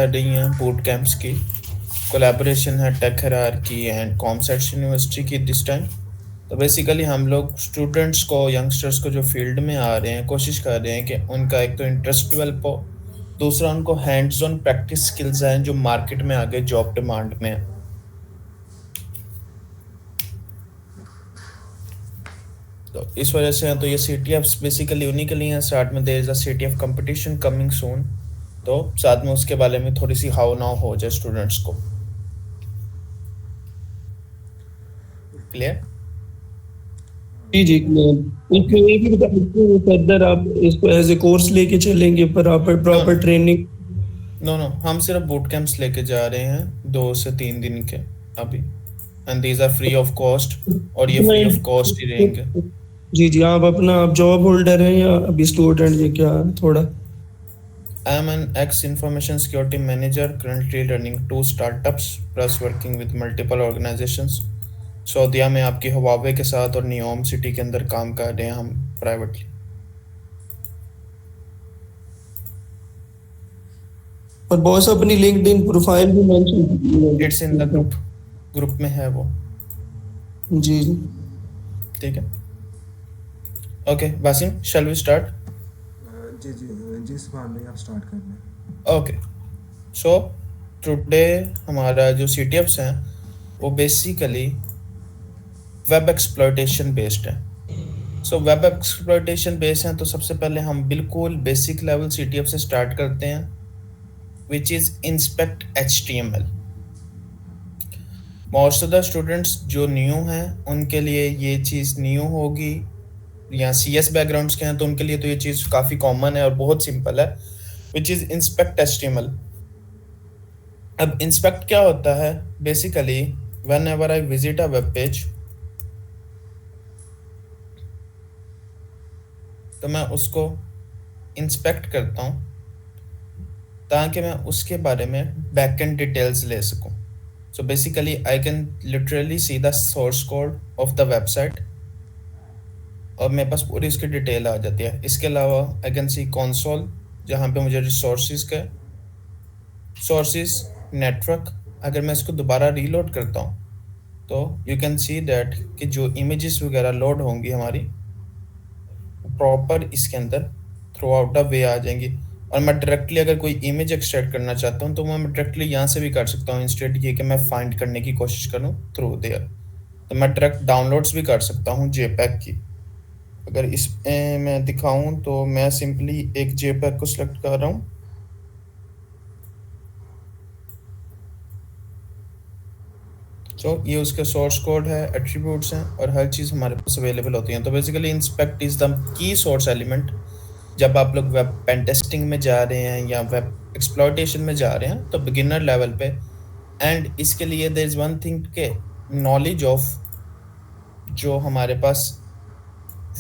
चल रही हैं बूट कैंप्स की। कोलैबोरेशन है tech hierarchy and COMSATS university की दिस टाइम। तो बेसिकली हम लोग स्टूडेंट्स को, यंगस्टर्स को जो फील्ड में आ रहे हैं, कोशिश कर रहे हैं कि उनका एक तो इंटरेस्ट डेवलप हो, दूसरा उनको हैंड्स ऑन प्रैक्टिस स्किल्स हैं जो मार्केट में आगे जॉब डिमांड में है। तो इस वजह से तो ये सी टी एफ्स बेसिकली उन्हीं के लिए हैं। स्टार्ट में there is a C T F competition coming soon, तो साथ में उसके बारे में थोड़ी सी हाउ नाउ हो जाए स्टूडेंट्स को। क्लियर? जी जी एक ये भी बता सकते हैं फर्दर आप इसको एज ए कोर्स लेके चलेंगे प्रॉपर ट्रेनिंग? नो नो, हम सिर्फ बूट कैंप्स लेके जा रहे हैं 2 से 3 दिन के अभी, and these are free of cost, और ये फ्री ऑफ कॉस्ट ही रहेंगे। जी जी आप जॉब होल्डर हैं या अभी स्टूडेंट या क्या थोड़ा? I am an ex information security manager currently running 2 startups plus working with multiple organisations. सऊदीया में आपकी हवावे के साथ और नियोम सिटी के अंदर काम कर रहे हैं हम प्राइवेटली। और बॉस अपनी लिंक्डइन प्रोफाइल भी mention it's in the group में है वो। जी जी ठीक है, okay Wasim, shall we start? जी जी जी सुभान भाई, आप स्टार्ट कर लें। ओके, सो टुडे हमारा जो सी टी एफ्स हैं वो बेसिकली वेब एक्सप्लॉयटेशन बेस्ड है। सो वेब एक्सप्लॉयटेशन बेस्ड हैं तो सबसे पहले हम बिल्कुल basic level C T F से स्टार्ट करते हैं, which is inspect HTML। Most of the students जो न्यू हैं उनके लिए ये चीज़ न्यू होगी, या CS बैकग्राउंड्स के हैं तो उनके लिए तो ये चीज़ काफ़ी कॉमन है और बहुत सिंपल है, विच इज़ इंस्पेक्ट HTML। अब इंस्पेक्ट क्या होता है? Basically when ever I visit a web page, तो मैं उसको इंस्पेक्ट करता हूँ ताकि मैं उसके बारे में बैकएंड डिटेल्स ले सकूँ। So basically I can literally see the source code of the website और मेरे पास पूरी इसकी डिटेल आ जाती है। इसके अलावा आई कैन सी कंसोल, जहाँ पे मुझे रिसोर्सेज के सोर्सेज नेटवर्क, अगर मैं इसको दोबारा रीलोड करता हूँ तो यू कैन सी दैट कि जो इमेजेस वगैरह लोड होंगी हमारी प्रॉपर इसके अंदर थ्रू आउट द वे आ जाएंगी। और मैं डायरेक्टली अगर कोई इमेज एक्सट्रैक्ट करना चाहता हूँ तो मैं डायरेक्टली यहाँ से भी कर सकता हूँ, इंस्टेड ये कि मैं फाइंड करने की कोशिश करूँ थ्रू देयर। तो मैं डायरेक्ट डाउनलोड्स भी कर सकता हूँ JPEG की। अगर इस मैं दिखाऊँ तो मैं सिंपली एक JPEG को सिलेक्ट कर रहा हूँ, तो ये उसके सोर्स कोड है, एट्रीब्यूट्स हैं और हर चीज़ हमारे पास अवेलेबल होती हैं। तो basically inspect is the key source element जब आप लोग वेब पेन टेस्टिंग में जा रहे हैं या वेब एक्सप्लॉयटेशन में जा रहे हैं तो बिगिनर लेवल पे। एंड इसके लिए देयर इज़ वन थिंग के नॉलेज ऑफ, जो हमारे पास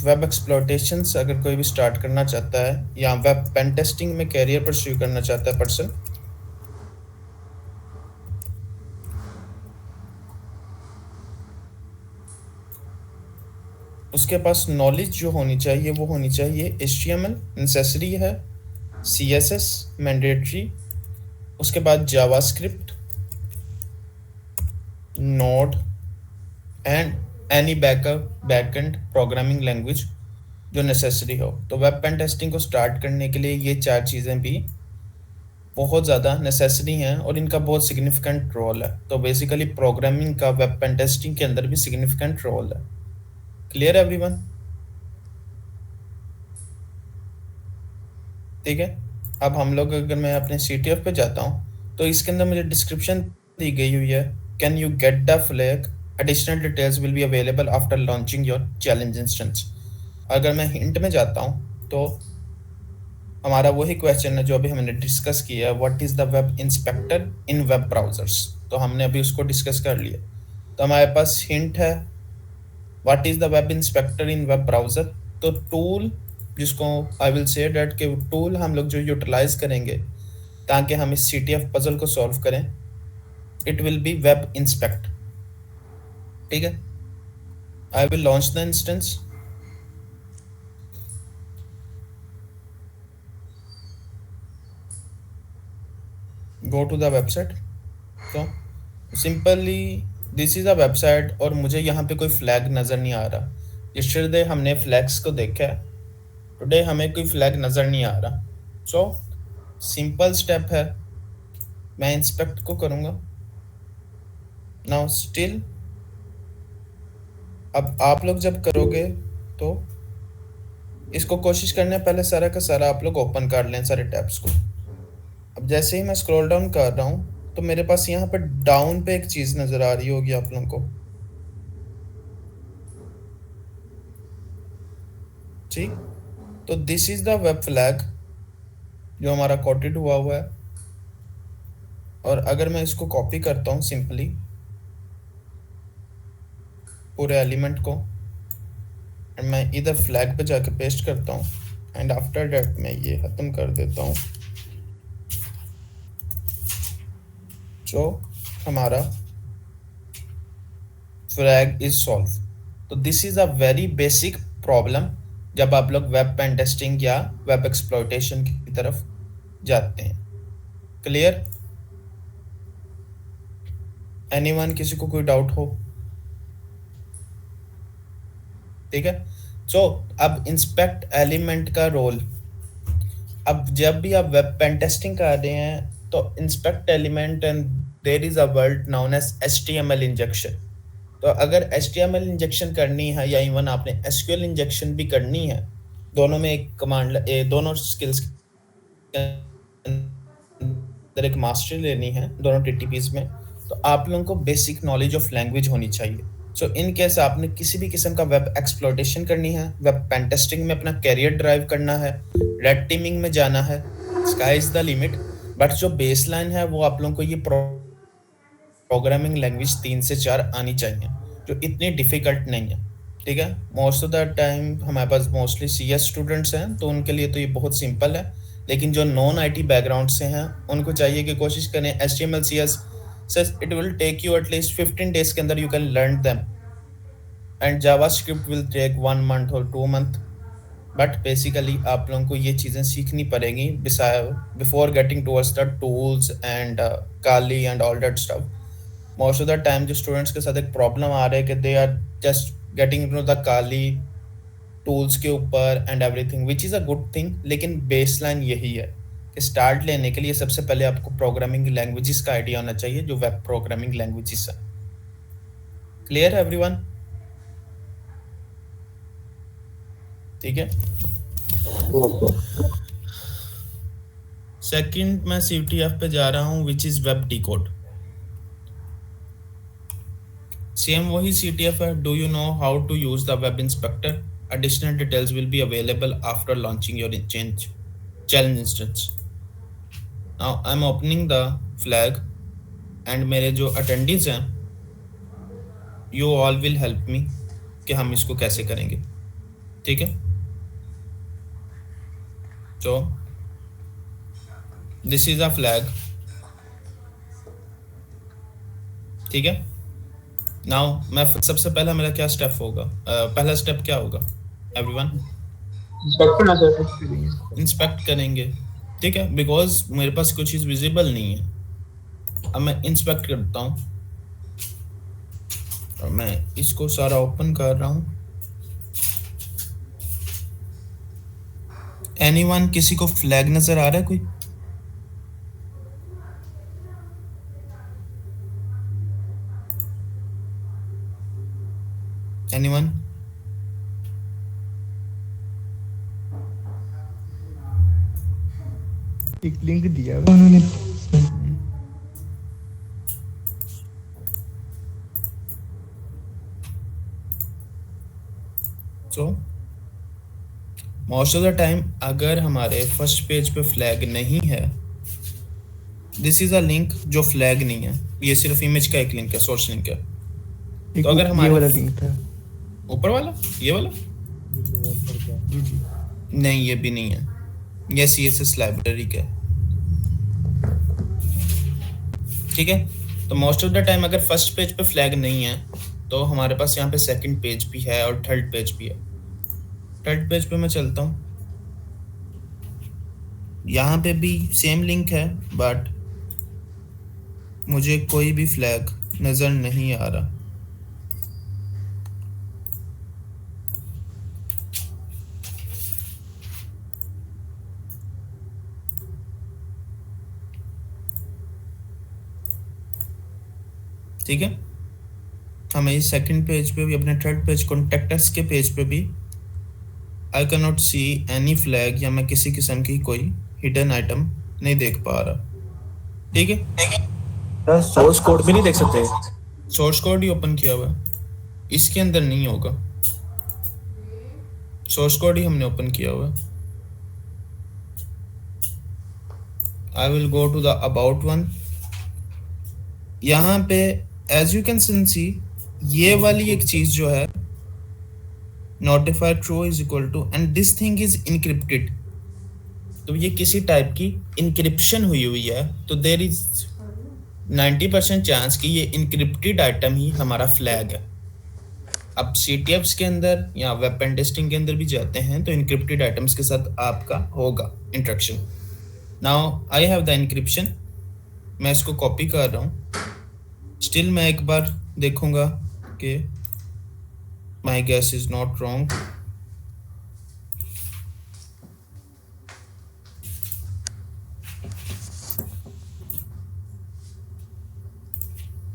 वेब एक्सप्लॉयटेशन अगर कोई भी स्टार्ट करना चाहता है या वेब पेन टेस्टिंग में कैरियर परस्यू करना चाहता है पर्सन, उसके पास नॉलेज जो होनी चाहिए वो होनी चाहिए HTML नेसेसरी है, CSS मैंडेटरी, उसके बाद JavaScript, node and any backend programming language जो नेसेसरी हो। तो वेब पेन टेस्टिंग को स्टार्ट करने के लिए ये 4 चीज़ें भी बहुत ज़्यादा नेसेसरी हैं और इनका बहुत सिग्निफिकेंट रोल है। तो बेसिकली प्रोग्रामिंग का वेब पेन टेस्टिंग के अंदर भी सिग्निफिकेंट रोल है। Clear everyone? ठीक है, अब हम लोग, अगर मैं अपने CTF पे जाता हूँ तो इसके अंदर मुझे डिस्क्रिप्शन दी गई हुई है, can you get the flag, additional details will be available after launching your challenge instance. अगर मैं हिंट में जाता हूँ तो हमारा वही क्वेश्चन है जो अभी हमने डिस्कस किया है, what is the web inspector in web browsers, तो हमने अभी उसको डिस्कस कर लिया। तो हमारे पास हिंट है what is the web inspector in web browser. तो टूल जिसको आई विल से डैट के टूल हम लोग जो यूटिलाइज करेंगे ताकि हम इस CTF पजल को सॉल्व करें, it will B web inspect. ठीक है, I will launch the instance. go to the website. So simply this is a website और मुझे यहाँ पे कोई फ्लैग नज़र नहीं आ रहा. Yesterday हमने फ्लैग्स को देखा है, टुडे हमें कोई फ्लैग नज़र नहीं आ रहा. सो सिंपल स्टेप है, मैं इंस्पेक्ट को करूँगा. नाउ स्टिल अब आप लोग जब करोगे तो इसको कोशिश करने पहले सारा का सारा आप लोग ओपन कर लें सारे टैब्स को. अब जैसे ही मैं स्क्रॉल डाउन कर रहा हूँ तो मेरे पास यहाँ पर डाउन पे एक चीज़ नज़र आ रही होगी आप लोगों को. ठीक, तो this is the web flag जो हमारा कोटेड हुआ हुआ है. और अगर मैं इसको कॉपी करता हूँ सिंपली पूरे एलिमेंट को, मैं इधर फ्लैग पे जाके पेस्ट करता हूँ एंड आफ्टर दैट मैं ये ख़त्म कर देता हूँ. जो हमारा फ्लैग इज सॉल्व. तो this is a very basic problem जब आप लोग वेब पेन टेस्टिंग या वेब एक्सप्लॉयटेशन की तरफ जाते हैं. क्लियर? एनीवन, किसी को कोई डाउट हो? ठीक है. सो अब इंस्पेक्ट एलिमेंट का रोल, अब जब भी आप वेब पेन टेस्टिंग कर रहे हैं तो inspect element and there is a word known as HTML injection. तो अगर HTML इंजेक्शन करनी है या इवन आपने SQL इंजेक्शन भी करनी है, दोनों में एक कमांड, दोनों स्किल्स के अंदर एक मास्टरी लेनी है दोनों TTPs में, तो आप लोगों को बेसिक नॉलेज ऑफ लैंग्वेज होनी चाहिए. सो इन केस आपने किसी भी किस्म का वेब एक्सप्लॉयटेशन करनी है, वेब पेन टेस्टिंग में अपना कैरियर ड्राइव करना है, रेड टीमिंग में जाना है, sky is the limit. But जो बेसलाइन है वो आप लोगों को ये प्रोग्रामिंग लैंग्वेज 3 से 4 आनी चाहिए, जो इतनी डिफ़िकल्ट नहीं है. ठीक है. मोस्ट ऑफ द टाइम हमारे पास मोस्टली CS स्टूडेंट्स हैं तो उनके लिए तो ये बहुत सिंपल है, लेकिन जो नॉन IT बैकग्राउंड से हैं उनको चाहिए कि कोशिश करें HTML CS. says it will take you at least 15 days के अंदर you can learn them, and JavaScript will take 1 month or 2 month. But basically आप लोगों को ये चीज़ें सीखनी पड़ेंगी before getting towards the tools and Kali and all that stuff. Most of the time जो स्टूडेंट्स के साथ एक प्रॉब्लम आ रहा है कि they are just getting to the Kali tools के ऊपर and everything, which is a good thing, लेकिन बेसलाइन यही है कि स्टार्ट लेने के लिए सबसे पहले आपको प्रोग्रामिंग लैंग्वेजेस का आइडिया होना चाहिए जो वेब प्रोग्रामिंग लैंग्वेजेस है. क्लियर है एवरीवन? ठीक है. सेकंड मैं CTF पे जा रहा हूँ which is web decode. Same वही CTF है. Do you know how to use the web inspector? Additional details will be available after launching your challenge instance. Now I'm opening the flag and मेरे जो attendees हैं you all will help me कि हम इसको कैसे करेंगे. ठीक है. So this is a flag. ठीक है. नाउ मैं सबसे पहला मेरा क्या स्टेप होगा, पहला स्टेप क्या होगा एवरीवन? इंस्पेक्ट करेंगे. ठीक है, बिकॉज मेरे पास कोई चीज़ विजिबल नहीं है. अब मैं इंस्पेक्ट करता हूँ और मैं इसको सारा ओपन कर रहा हूँ. एनीवन, किसी को फ्लैग नजर आ रहा है कोई? Anyone? एक लिंक दिया हुआ उन्होंने. So most of the time अगर हमारे फर्स्ट पेज पे फ्लैग नहीं है, दिस इज अ लिंक जो फ्लैग नहीं है, ये सिर्फ इमेज का एक लिंक है, सोर्स लिंक है. तो अगर हमारे वाला लिंक था ऊपर वाला, ये वाला नहीं, ये भी नहीं है, ये CSS लाइब्रेरी का है. ठीक है. तो मोस्ट ऑफ द टाइम अगर फर्स्ट पेज पे फ्लैग नहीं है तो हमारे पास यहाँ पे सेकंड पेज भी है और थर्ड पेज भी है. थर्ड पेज पे मैं चलता हूँ, यहाँ पे भी सेम लिंक है बट मुझे कोई भी फ्लैग नज़र नहीं आ रहा। ठीक है, हमें इस सेकंड पेज पे भी, अपने थर्ड पेज कॉन्टेक्ट अस के पेज पे भी I can not see any flag, या मैं किसी किस्म की कोई हिडन आइटम नहीं देख पा रहा। ठीक है, सोर्स कोड भी नहीं देख सकते। सोर्स कोड ही ओपन किया हुआ है, इसके अंदर नहीं होगा। सोर्स कोड ही हमने ओपन किया हुआ है। I will go to the about one. यहाँ पे एज यू कैन सी, ये वाली एक चीज जो है notify true is equal to and this thing is encrypted, तो ये किसी टाइप की इनक्रिप्शन हुई है, तो देर इज 90% चांस कि ये इनक्रिप्टेड आइटम ही हमारा फ्लैग है। अब CTFs के अंदर या वेपन टेस्टिंग के अंदर भी जाते हैं तो इनक्रिप्टेड आइटम्स के साथ आपका होगा interaction. Now I have the encryption, मैं इसको कॉपी कर रहा हूँ। स्टिल मैं एक बार देखूंगा कि माई गैस इज नॉट रॉन्ग।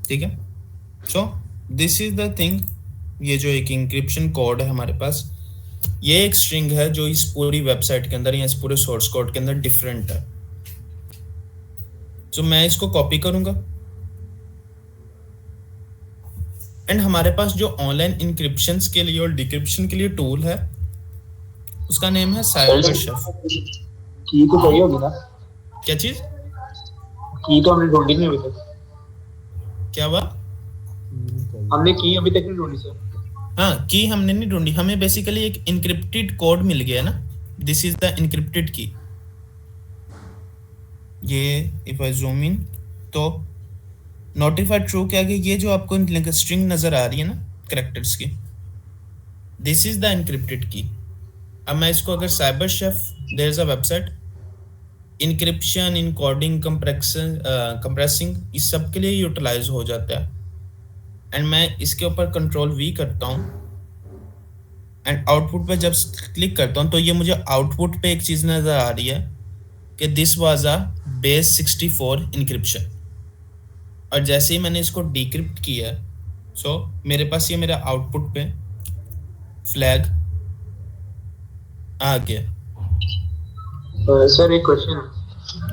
ठीक है, so this is the thing. ये जो एक इंक्रिप्शन कोड है हमारे पास, ये एक स्ट्रिंग है जो इस पूरी वेबसाइट के अंदर या इस पूरे सोर्स कोड के अंदर डिफरेंट है। तो मैं इसको कॉपी करूंगा एंड हमारे पास जो ऑनलाइन इंक्रिप्शन के लिए और डिक्रिप्शन के लिए टूल है उसका नेम है साइबरशेफ। की तो चाहिए होगी ना? क्या चीज? की तो हमने ढूंढी नहीं अभी तक। क्या हुआ? हमने की अभी तक नहीं ढूंढी सर। हाँ, की हमने नहीं ढूंढी, हमें बेसिकली एक इनक्रिप्टेड कोड मिल गया ना, दिस इज द इनक्रिप्टेड की। ये इफ आई जूम इन तो नोटिफाइड ट्रू के आगे ये जो आपको स्ट्रिंग नजर आ रही है ना कैरेक्टर्स की, दिस इज द इनक्रिप्टेड की। अब मैं इसको अगर CyberChef, there is a website, encryption, encoding, compressing, इस सब के लिए यूटिलाइज हो जाता है। एंड मैं इसके ऊपर कंट्रोल V करता हूँ एंड आउटपुट पे जब क्लिक करता हूँ तो ये मुझे आउटपुट पे एक चीज़ नज़र आ रही है कि this was a base 64 encryption. और जैसे ही मैंने इसको डिक्रिप्ट किया सो मेरे पास ये मेरा आउटपुट पे फ्लैग आ गया। सर एक क्वेश्चन है।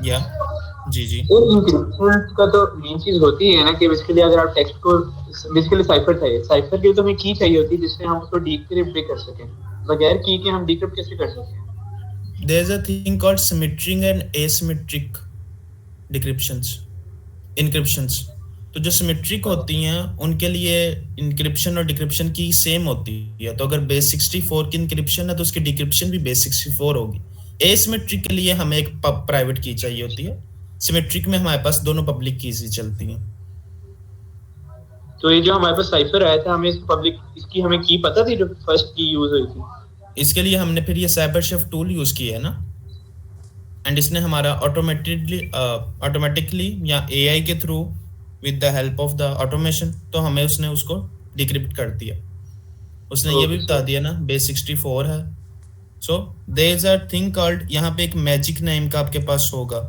या जी जी, इनक्रिप्शन का तो मेन चीज होती है ना कि बेसिकली अगर आप टेक्स्ट को, बेसिकली साइफर चाहिए, साइफर के लिए तो हमें की चाहिए होती है जिससे हम उसको डिक्रिप्ट भी कर सकें। बगैर की के हम डिक्रिप्ट कैसे कर सकते हैं? There is a thing called symmetric and asymmetric decryptions, encryptions. तो जो सिमेट्रिक होती हैं उनके लिए इनक्रिप्शन और डिक्रिप्शन की सेम होती है। तो अगर बेस 64 की इनक्रिप्शन है तो उसकी डिक्रिप्शन भी बेस 64 होगी। एसिमेट्रिक के लिए हमें एक प्राइवेट की चाहिए होती है, सिमेट्रिक में हमारे पास दोनों पब्लिक कीज ही चलती हैं। तो ये जो हमारे पास साइफर आया था, हमें पब्लिक इसकी हमें की पता थी जो फर्स्ट की यूज हुई थी? इसके लिए हमने फिर ये साइबरशेफ टूल यूज किया है ना, एंड इसने हमारा ऑटोमेटिकली या AI के through with the help of the automation तो हमें उसने उसको डिक्रिप्ट कर दिया। उसने ये भी बता दिया ना बेस 64 है। So there is a thing called, यहाँ पे एक मैजिक नेम का आपके पास होगा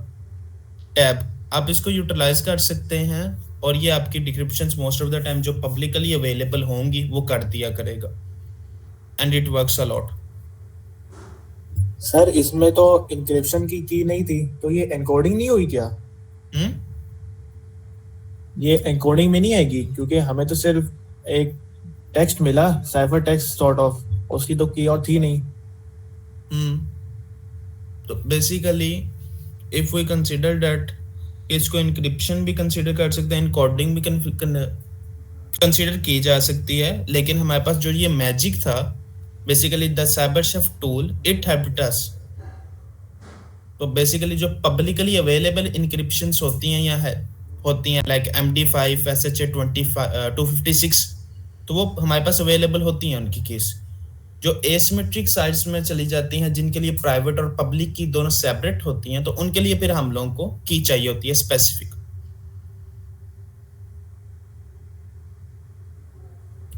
टैब, आप इसको यूटिलाइज कर सकते हैं और ये आपकी डिक्रिप्शंस मोस्ट ऑफ द टाइम जो पब्लिकली अवेलेबल होंगी वो कर दिया करेगा and it works a lot. Sir इसमें तो इंक्रिप्शन की नहीं थी, तो ये एनकोडिंग नहीं हुई क्या? ये एनकोडिंग में नहीं आएगी क्योंकि हमें तो सिर्फ एक टेक्स्ट मिला, साइफर टेक्स्ट सॉर्ट ऑफ, उसकी तो की और थी नहीं। तो basically if we consider that, इसको इंक्रिप्शन भी कंसीडर कर सकते हैं, इनकोडिंग भी कंसीडर की जा सकती है, लेकिन हमारे पास जो ये मैजिक था basically the CyberChef tool it helped us. तो बेसिकली जो पब्लिकली अवेलेबल इंक्रिप्शंस होती हैं या होती हैं लाइक MD5 SHA 256, तो वो हमारे पास अवेलेबल होती हैं उनकी केस। जो एसिमेट्रिक साइट्स में चली जाती हैं जिनके लिए प्राइवेट और पब्लिक की दोनों सेपरेट होती हैं, तो उनके लिए फिर हम लोगों को की चाहिए होती है स्पेसिफिक।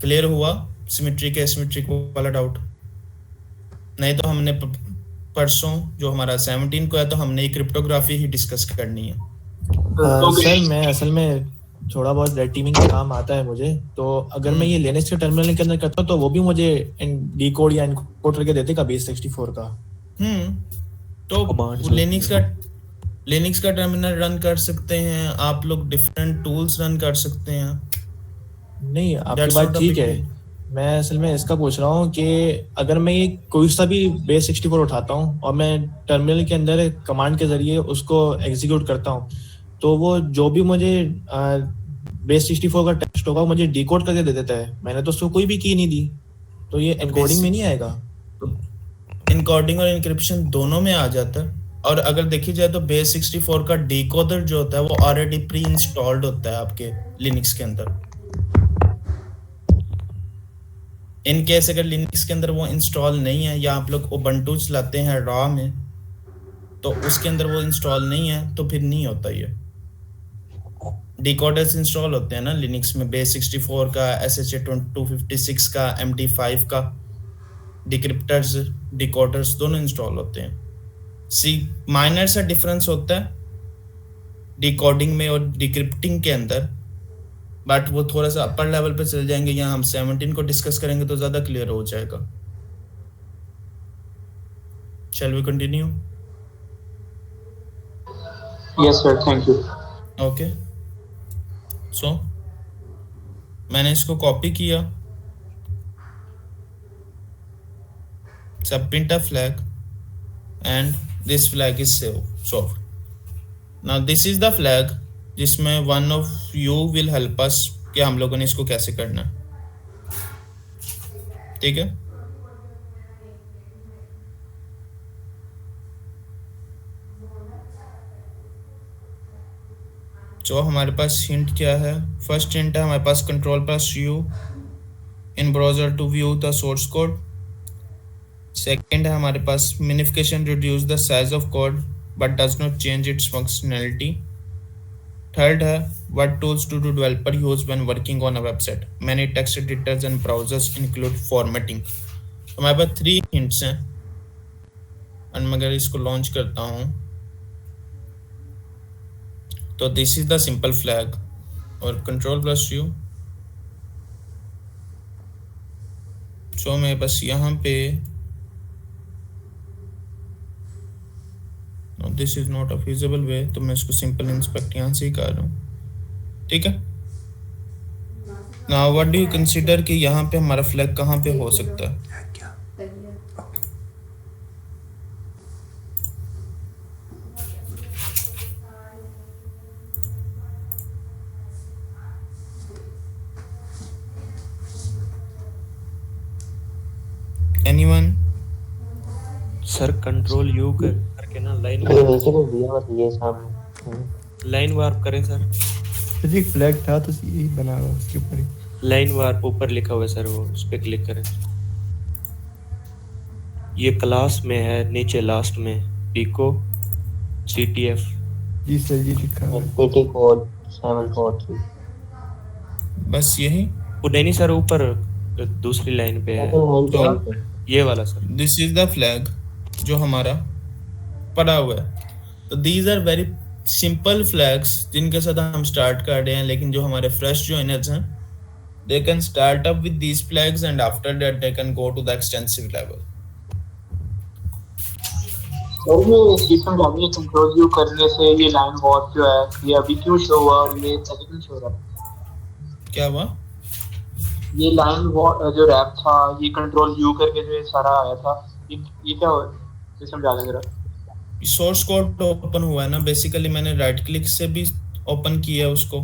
क्लियर हुआ सिमेट्रिक एसिमेट्रिक वाला डाउट? नहीं तो हमने परसों जो हमारा 17 को है तो हमने क्रिप्टोग्राफी ही डिस्कस करनी है। सर मैं असल में थोड़ा बहुत रेड टीमिंग का काम आता है मुझे, तो अगर मैं ये लिनक्स के टर्मिनल के अंदर करता हूँ तो वो भी मुझे डिकोड या इनकोड करके देते का बेस 64 का। तो Commands लिनक्स का टर्मिनल रन कर सकते हैं आप लोग, डिफरेंट टूल्स रन कर सकते हैं। नहीं आपकी That's बात not a ठीक big है, deal. मैं असल में इसका पूछ रहा हूँ कि अगर मैं ये कोई सा भी बेस 64 उठाता हूँ और मैं टर्मिनल के अंदर कमांड के जरिए उसको एग्जीक्यूट करता हूँ, तो वो जो भी मुझे बेस 64 का टेक्स्ट होगा मुझे डिकोड करके दे देता है। मैंने तो उसको कोई भी की नहीं दी, तो ये एनकोडिंग में नहीं आएगा? इनकोडिंग और इनक्रिप्शन दोनों में आ जाता है। और अगर देखी जाए तो बेस 64 का डिकोडर जो होता है वो ऑलरेडी प्री इंस्टॉल्ड होता है आपके लिनक्स के अंदर। इन केस अगर लिनक्स के अंदर वो इंस्टॉल नहीं है या आप लोग उबंटू चलाते हैं रॉ में, तो उसके अंदर वो इंस्टॉल नहीं है तो फिर नहीं होता ये। डिकोडर्स इंस्टॉल होते हैं ना लिनक्स में, बेस 64 का, SHA-256 का, MD5 का, डिक्रिप्टर्स डिकोडर्स दोनों इंस्टॉल होते हैं। माइनर सा डिफरेंस होता है डिकोडिंग में और डिक्रिप्टिंग के अंदर, बट वो थोड़ा सा अपर लेवल पे चल जाएंगे। यहाँ हम 17 को डिस्कस करेंगे तो ज़्यादा क्लियर हो जाएगा। Shall we continue? Yes sir, thank you. Okay, so मैंने इसको कॉपी किया, subprint a flag and this flag is solved. Now this is the flag जिसमें one of you will help us कि हम लोगों ने इसको कैसे करना है, ठीक है? तो हमारे पास हिंट क्या है? फर्स्ट हिंट है हमारे पास Ctrl+U in browser to view the source code. Second है हमारे पास minification reduce the size of code but does not change its functionality. Third है what tools do developer use when working on a website, many text editors and browsers include formatting. तो हमारे पास 3 hints हैं और मैं अगर इसको launch करता हूँ तो this is the simple flag और Ctrl+U। सो मैं बस यहाँ पे this is not a feasible way, तो मैं इसको सिंपल इंस्पेक्ट यहाँ से ही कर रहा हूँ, ठीक है? Now what do you consider कि यहाँ पे हमारा फ्लैग कहाँ पे हो सकता है? एनीवन? सर कंट्रोल यू करके ना लाइन लाइन वार्प करें सर। सर एक फ्लैग था तो यही बना हुआ उसके ऊपर ही। लाइन वार्प ऊपर लिखा हुआ है सर, वो उस पर क्लिक करें। ये क्लास में है, नीचे लास्ट में पिको CTF। जी सर जी लिखा हुआ है। कोड 743। बस यही? वो नहीं सर, ऊपर दूसरी लाइन पे है तो ये वाला sir. This is the flag जो हमारा पड़ा हुआ है। तो these are very simple flags जिनके साथ हम स्टार्ट कर रहे हैं, लेकिन जो हमारे फ्रेश ज्वाइनर्स हैं they can start up with these flags and after that they can go to the extensive level. Sir ये सिस्टम जानिए कंट्रोल यू करने से ये लाइन वॉच जो है ये अभी क्यों शो हुआ और ये ऐसे क्यों शो रहा है? क्या हुआ? ये लाइन जो रैप था ये कंट्रोल यू करके जो ये सारा आया था, ये क्या हो सिस्टम जाने जरा। सोर्स कोड ओपन हुआ है ना, बेसिकली मैंने राइट क्लिक से भी ओपन किया उसको,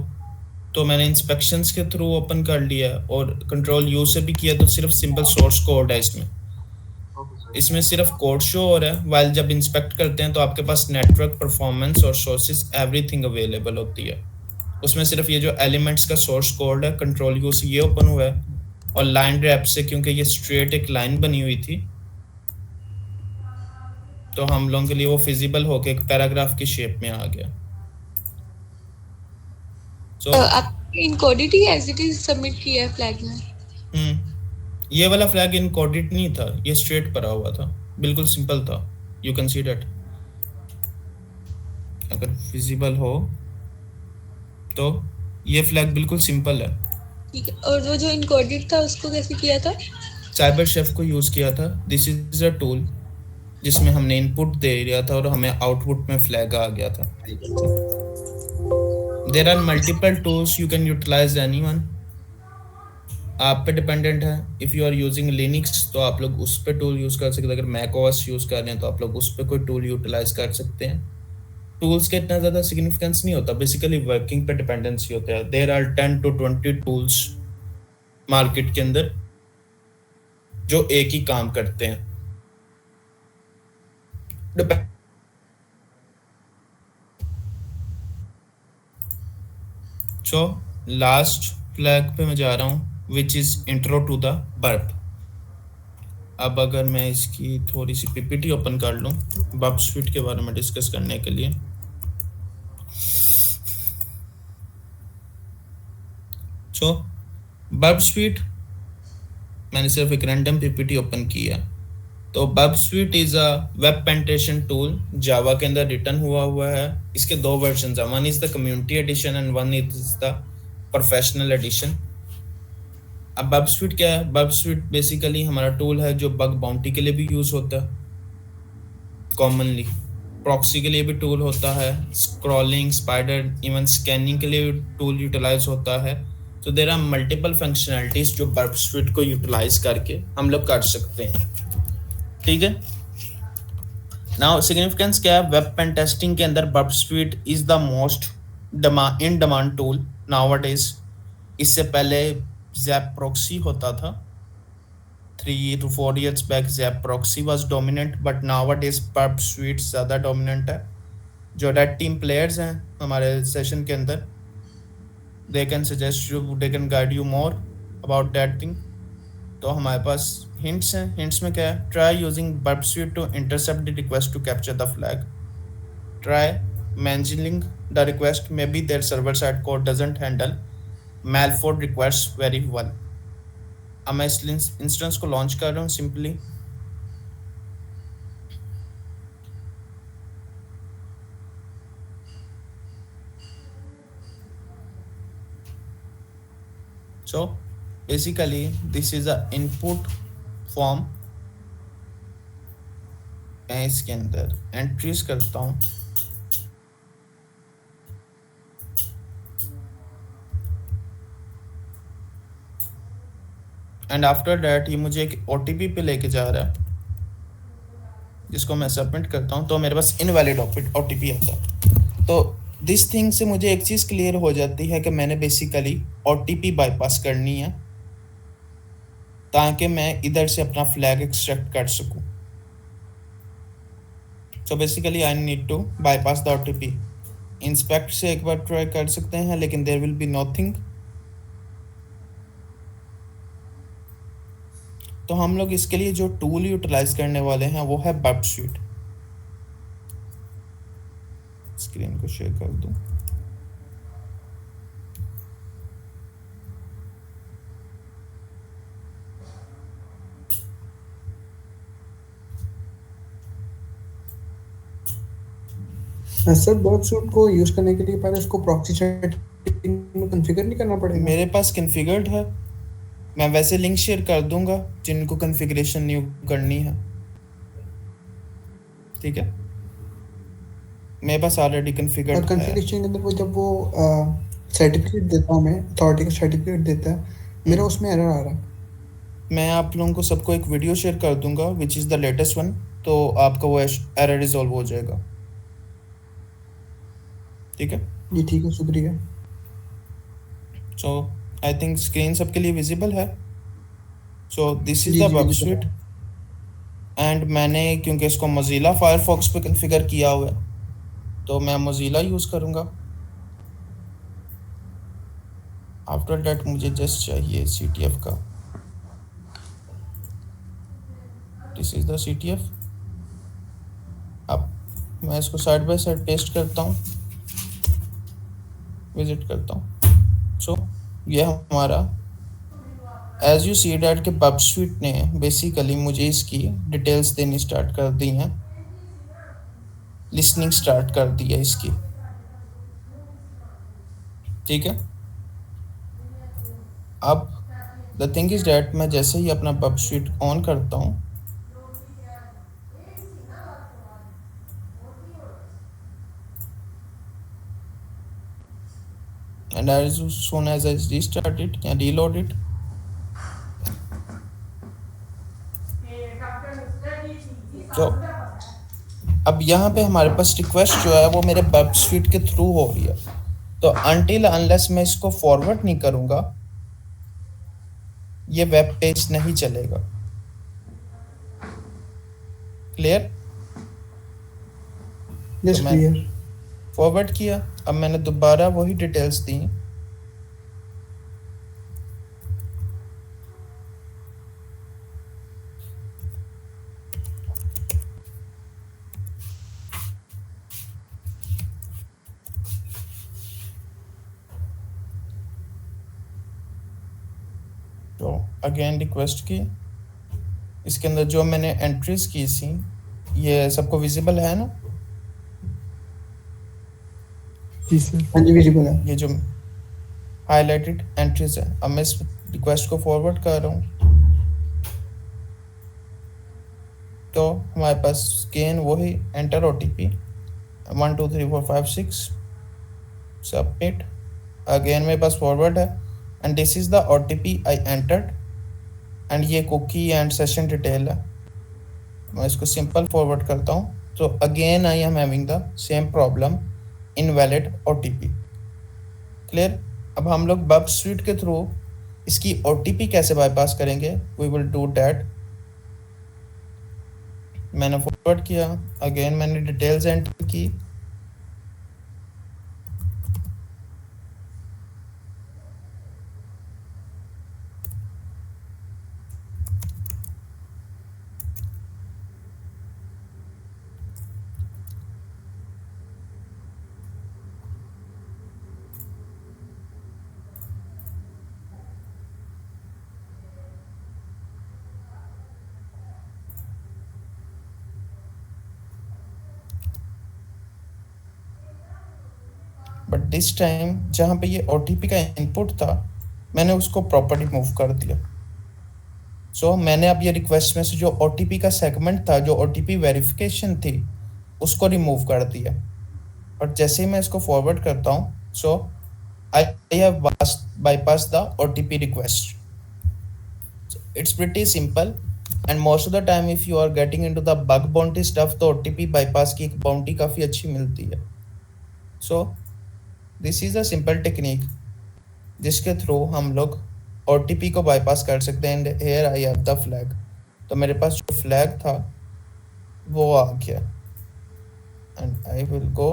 तो मैंने इंस्पेक्शंस के थ्रू ओपन कर लिया और कंट्रोल यू से भी किया, तो सिर्फ सिंपल सोर्स कोड है इसमें सिर्फ कोड शो हो रहा है। वाइल जब इंस्पेक्ट करते हैं तो आपके पास नेटवर्क परफॉर्मेंस और सोर्सेज एवरीथिंग अवेलेबल होती है। उसमें सिर्फ ये जो एलिमेंट्स का सोर्स कोड है कंट्रोल यू से ये ओपन हुआ है, और लाइन रैप से क्योंकि ये स्ट्रेट एक लाइन बनी हुई थी तो हम लोगों के लिए वो फिजिबल होके एक पैराग्राफ की शेप में आ गया। आपने इनकोडेड ही एज इट इज सबमिट किया है फ्लैग में? ये वाला फ्लैग इनकोडेड नहीं था, ये स्ट्रेट पड़ा हुआ था, बिल्कुल सिंपल था। यू कैन सी दैट, अगर विजिबल हो तो ये फ्लैग बिल्कुल सिंपल है। ठीक है, और वो जो इनकोडेड था उसको कैसे किया था? साइबर शेफ को यूज किया था। दिस इज अ टूल जिसमें हमने इनपुट दे दिया था और हमें आउटपुट में फ्लैग आ गया था। There are multiple tools, you can utilize anyone, आप पे डिपेंडेंट है। If you are using Linux तो आप लोग उस पर टूल यूज़ कर सकते हैं, अगर मैक ओएस यूज़ कर रहे हैं तो आप लोग उस पर कोई टूल यूटिलाइज कर सकते हैं। टूल्स का इतना ज़्यादा सिग्निफिकेंस नहीं होता, बेसिकली वर्किंग पे डिपेंडेंसी होता है। There are 10 to 20 tools market के अंदर जो एक ही काम करते हैं। सो लास्ट फ्लैग पे मैं जा रहा हूँ, which is intro to the Burp. अब अगर मैं इसकी थोड़ी सी पीपीटी ओपन कर लूँ बर्प स्वीट के बारे में डिस्कस करने के लिए। सो बर्प स्वीट, मैंने सिर्फ एक रैंडम पीपीटी ओपन किया। तो Burp Suite is a web penetration tool, Java के अंदर रिटर्न हुआ है। इसके दो वर्जन हैं, one is the community edition and one is the professional edition. अब बर्प स्वीट क्या है? बर्प स्वीट बेसिकली हमारा टूल है जो बग बाउंटी के लिए भी यूज होता है कॉमनली, प्रॉक्सी के लिए भी टूल होता है, स्क्रॉलिंग, स्पाइडर, इवन स्कैनिंग के लिए टूल यूटिलाइज होता है। तो देयर आर मल्टीपल फंक्शनैलिटीज जो बर्प स्वीट को यूटिलाइज करके हम लोग कर सकते हैं। ठीक है, नाउ सिग्निफिकेंस क्या है? वेब पेन टेस्टिंग के अंदर burp Suite is the most in demand tool nowadays. इससे पहले ज़ैप प्रॉक्सी होता था, 3 to 4 years back zap proxy was dominant, but nowadays burp sweet ज़्यादा डोमिनेंट है। जो रेड टीम प्लेयर्स हैं हमारे सेशन के अंदर, they can suggest you, they can guide you more about that thing. तो हमारे पास हिंट्स हैं। हिंट्स में क्या है? Try using Burp Suite to intercept the request to capture the flag, try managing the request, maybe their server side code doesn't handle Malformed requests very well। अब मैं इस इंस्टेंस को launch कर रहा हूँ simply. So basically this is a input form। मैं इसके अंदर एंट्रीज करता हूँ, एंड आफ्टर दैट ये मुझे एक OTP पे लेके जा रहा है जिसको मैं सबमिट करता हूँ, तो मेरे पास इनवैलिड OTP आता है। तो दिस थिंग से मुझे एक चीज़ क्लियर हो जाती है कि मैंने बेसिकली OTP बाईपास करनी है ताकि मैं इधर से अपना फ्लैग एक्सट्रैक्ट कर सकूँ। So basically I need to bypass the OTP। Inspect से एक बार ट्राई कर सकते हैं, लेकिन देयर विल बी नथिंग। तो हम लोग इसके लिए जो टूल यूटिलाइज करने वाले हैं वो है बर्प स्वीट। स्क्रीन को शेयर कर दूं। सर बर्प स्वीट को यूज करने के लिए पहले इसको प्रॉक्सी सेटिंग में कॉन्फ़िगर नहीं करना पड़ेगा? मेरे पास कॉन्फ़िगर्ड है, मैं वैसे लिंक शेयर कर दूंगा जिनको कॉन्फ़िगरेशन न्यू करनी है। ठीक है, मेरे पास ऑलरेडी कॉन्फ़िगर्ड है। कॉन्फ़िगरेशन के अंदर वो जब वो सर्टिफिकेट देता है, हमें अथॉरिटी का सर्टिफिकेट देता है, मेरा उसमें एरर आ रहा है। मैं आप लोगों को सबको एक वीडियो शेयर कर दूंगा विच इज़ द लेटेस्ट वन, तो आपका वो एरर रिजॉल्व हो जाएगा। ठीक है जी, ठीक है, शुक्रिया। सो आई थिंक स्क्रीन सबके लिए विजिबल है। So this is G, the G, Burp visible suite, and मैंने क्योंकि इसको मोज़िला फायरफॉक्स पे कॉन्फ़िगर किया हुआ है तो मैं मोज़िला यूज़ करूँगा। आफ्टर दैट मुझे जस्ट चाहिए CTF का, दिस इज द CTF। अब मैं इसको साइड बाय साइड पेस्ट करता हूँ, विजिट करता हूँ। सो ये हमारा एज यू सी डैट के पब स्वीट ने बेसिकली मुझे इसकी डिटेल्स देनी स्टार्ट कर दी हैं, लिसनिंग स्टार्ट कर दी है इसकी, ठीक है। अब द थिंग इज डैट मैं जैसे ही अपना पब स्वीट ऑन करता हूँ, and as soon as I restart it या reload it, तो अब यहाँ पे हमारे पास रिक्वेस्ट जो है वो मेरे पब स्वीट के थ्रू हो रही है। तो अनटिल अनलेस मैं इसको फॉरवर्ड नहीं करूँगा ये वेब पेज नहीं चलेगा। क्लियर? यस तो मैं क्लियर। फॉरवर्ड किया, अब मैंने दोबारा वही डिटेल्स दी, तो अगेन रिक्वेस्ट की, इसके अंदर जो मैंने एंट्रीज की थी ये सबको विजिबल है ना? जी सर। हाँ जी विजिबल है। ये जो हाईलाइटेड एंट्रीज है, अब मैं इस रिक्वेस्ट को फॉरवर्ड कर रहा हूँ, तो हमारे पास गेन वही एंटर OTP 1 2 3 4 5 6 सबमिट। अगेन मेरे पास फॉरवर्ड है and this is the OTP I entered and ये कुकी एंड सेशन डिटेल है। मैं इसको सिंपल फॉरवर्ड करता हूँ, तो again I am having the same problem, invalid OTP। Clear? अब हम लोग बब स्वीट के थ्रू इसकी OTP कैसे बाईपास करेंगे, वी विल डू दैट। मैंने फॉरवर्ड किया, अगेन मैंने डिटेल्स एंटर की, बट दिस टाइम जहाँ पे ये OTP का इनपुट था मैंने उसको प्रॉपर रिमूव कर दिया। सो मैंने अब ये रिक्वेस्ट में से जो OTP का सेगमेंट था, जो OTP वेरिफिकेशन थी, उसको रिमूव कर दिया। और जैसे ही मैं इसको फॉरवर्ड करता हूँ, so I have bypassed the OTP request. So it's pretty simple and most of the time if you are getting into the bug bounty stuff, तो OTP bypass की एक बाउंटी काफ़ी अच्छी मिलती है। So this is a simple technique जिसके through हम लोग OTP को बाईपास कर सकते हैं। And here I have the flag, तो मेरे पास जो फ्लैग था वो आ गया एंड आई विल गो,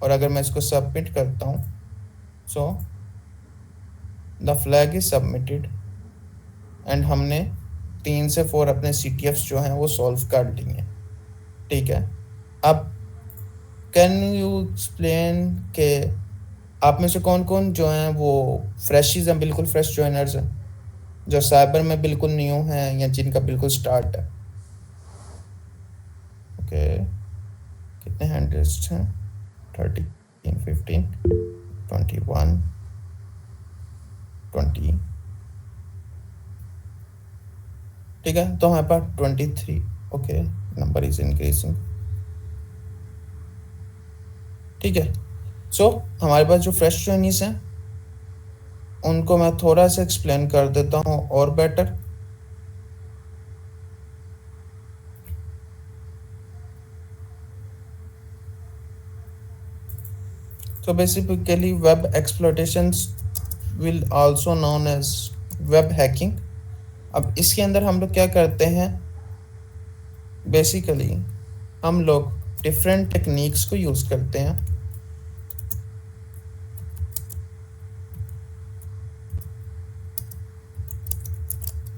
और अगर मैं इसको सबमिट करता हूँ, so the flag is submitted and हमने 3 से 4 अपने CTFs जो हैं वो सॉल्व कर लिए। ठीक है, अब कैन यू एक्सप्लेन के आप में से कौन कौन जो हैं वो फ्रेशीज हैं, बिल्कुल फ्रेश ज्वाइनर्स हैं, जो साइबर में बिल्कुल न्यू हैं या जिनका बिल्कुल स्टार्ट है? ओके, कितने हैंड रेस्ट हैं? 13 15 21 20। ठीक है, तो हमारे पास 23। Okay, number is increasing. ठीक है, सो हमारे पास जो फ्रेश ज्वाइनीज हैं उनको मैं थोड़ा सा एक्सप्लेन कर देता हूँ और बेटर। तो basically web exploitations will also known as web hacking. अब इसके अंदर हम लोग क्या करते हैं, बेसिकली हम लोग डिफरेंट टेक्निक्स को यूज़ करते हैं